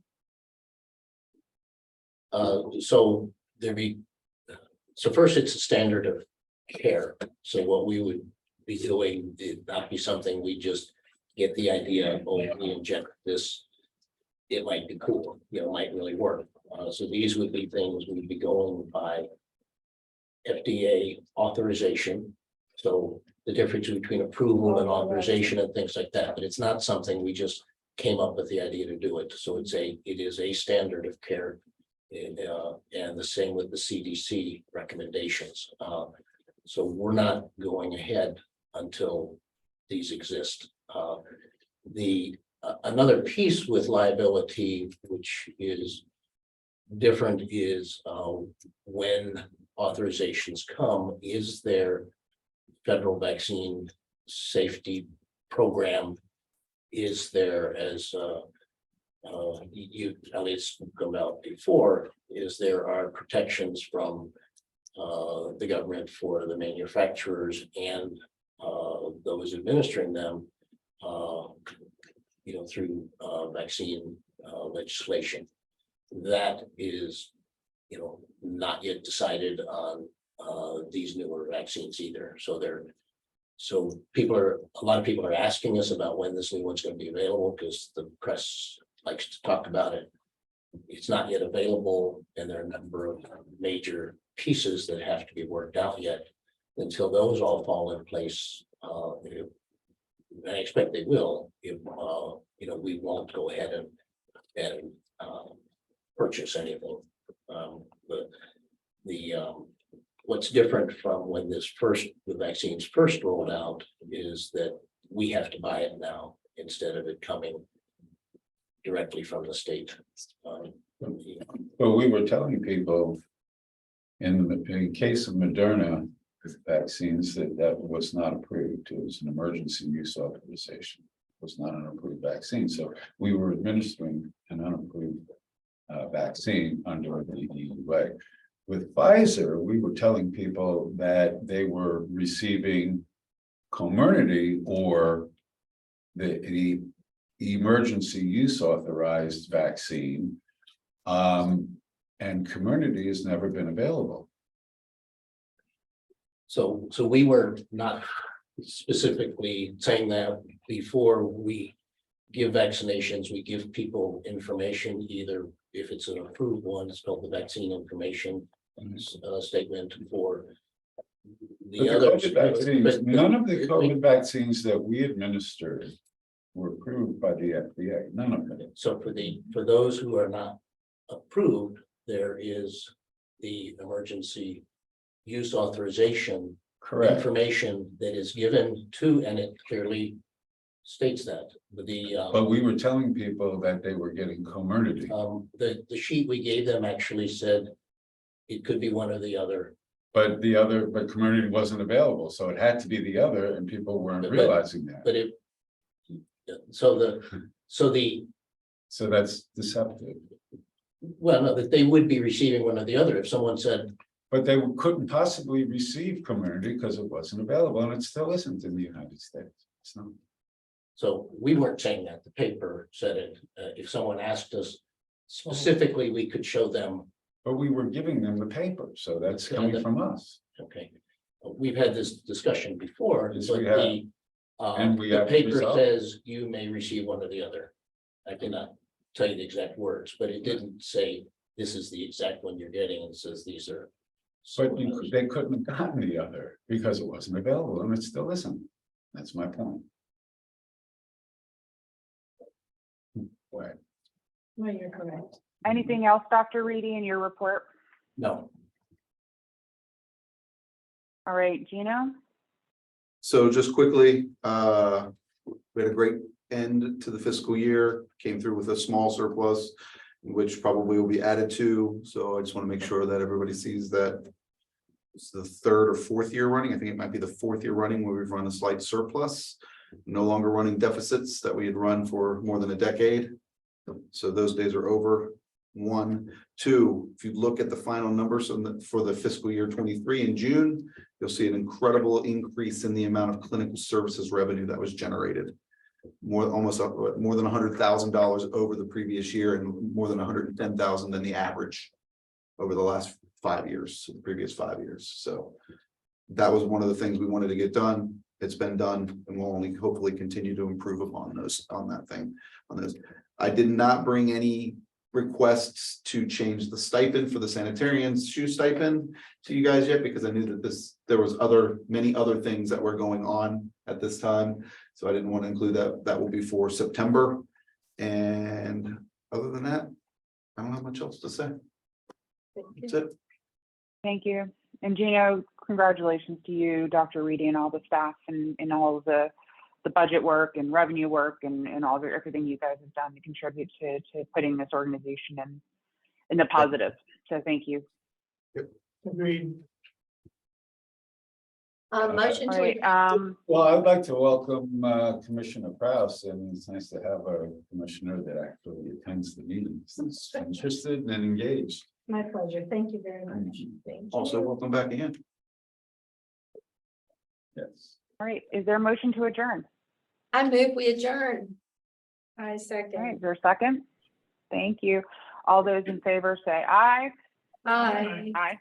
So first, it's a standard of care. So what we would be doing, it not be something we just get the idea, oh, we inject this, it might be cool, might really work. So these would be things we would be going by FDA authorization. So the difference between approval and authorization and things like that, but it's not something we just came up with the idea to do it. So it is a standard of care. And the same with the CDC recommendations. So we're not going ahead until these exist. Another piece with liability, which is different, is when authorizations come, is there federal vaccine safety program? Is there, as Elliot's come out before, is there are protections from the government for the manufacturers and those administering them, through vaccine legislation. That is, not yet decided on these newer vaccines either. So a lot of people are asking us about when this new one's going to be available because the press likes to talk about it. It's not yet available, and there are a number of major pieces that have to be worked out yet. Until those all fall in place, I expect they will. If we won't go ahead and purchase anything. But what's different from when the vaccines first rolled out is that we have to buy it now instead of it coming directly from the state. Well, we were telling people in case of Moderna vaccines that was not approved. It was an emergency use authorization. It was not an approved vaccine. So we were administering an unapproved vaccine under the EUA. With Pfizer, we were telling people that they were receiving Comirnaty or the emergency use authorized vaccine, and Comirnaty has never been available. So we were not specifically saying that. Before we give vaccinations, we give people information, either if it's an approved one, it's called the vaccine information statement for the others. None of the COVID vaccines that we administered were approved by the FDA, none of them. So for those who are not approved, there is the emergency use authorization information that is given to, and it clearly states that. But we were telling people that they were getting Comirnaty. The sheet we gave them actually said it could be one or the other. But Comirnaty wasn't available, so it had to be the other, and people weren't realizing that. But so that's deceptive. Well, no, that they would be receiving one or the other if someone said. But they couldn't possibly receive Comirnaty because it wasn't available, and it still isn't in the United States. It's not. So we weren't saying that, the paper said it. If someone asked us specifically, we could show them, But we were giving them the paper, so that's coming from us. okay. We've had this discussion before, Yes, but we have. And we the have paper results. says you may receive one or the other. I cannot tell you the exact words, but it didn't say this is the exact one you're getting. It says these are. But they couldn't have gotten the other because it wasn't available and it still isn't. That's my point. Right. No, you're correct. Anything else, Dr. Reedy, in your report? No, All right, Gino? So just quickly, we had a great end to the fiscal year, came through with a small surplus, which probably will be added to. So I just want to make sure that everybody sees that it's the third or fourth year running. I think it might be the fourth year running where we've run a slight surplus, no longer running deficits that we had run for more than a decade. So those days are over. 1, 2, if you look at the final numbers for the fiscal year 23 in June, you'll see an incredible increase in the amount of clinical services revenue that was generated. Almost more than $100,000 over the previous year and more than 110,000 than the average over the last 5 years, so the previous 5 years. So that was one of the things we wanted to get done. It's been done, and we'll only hopefully continue to improve upon those on those. I did not bring any requests to change the stipend for the sanitarians shoe stipend to you guys yet, because I knew that there was many other things that were going on at this time. So I didn't want to include that. That will be for September. And other than that, I don't have much else to say. That's it. Thank you. And Gino, congratulations to you, Dr. Reedy, and all the staff and all of the budget work and revenue work and all of everything you guys have done to contribute to putting this organization in the positive. So thank you. Agreed. Motion All to. right, Well, I'd like to welcome Commissioner Kraus, and it's nice to have a commissioner that actually attends the meetings, that's interested and engaged. My pleasure. Thank you very much. Thank you. Also, welcome back again. Yes. all right. Is there a motion to adjourn? I move we adjourn. I second. All right, is there a second? Thank you. All those in favor say aye. Aye. Aye.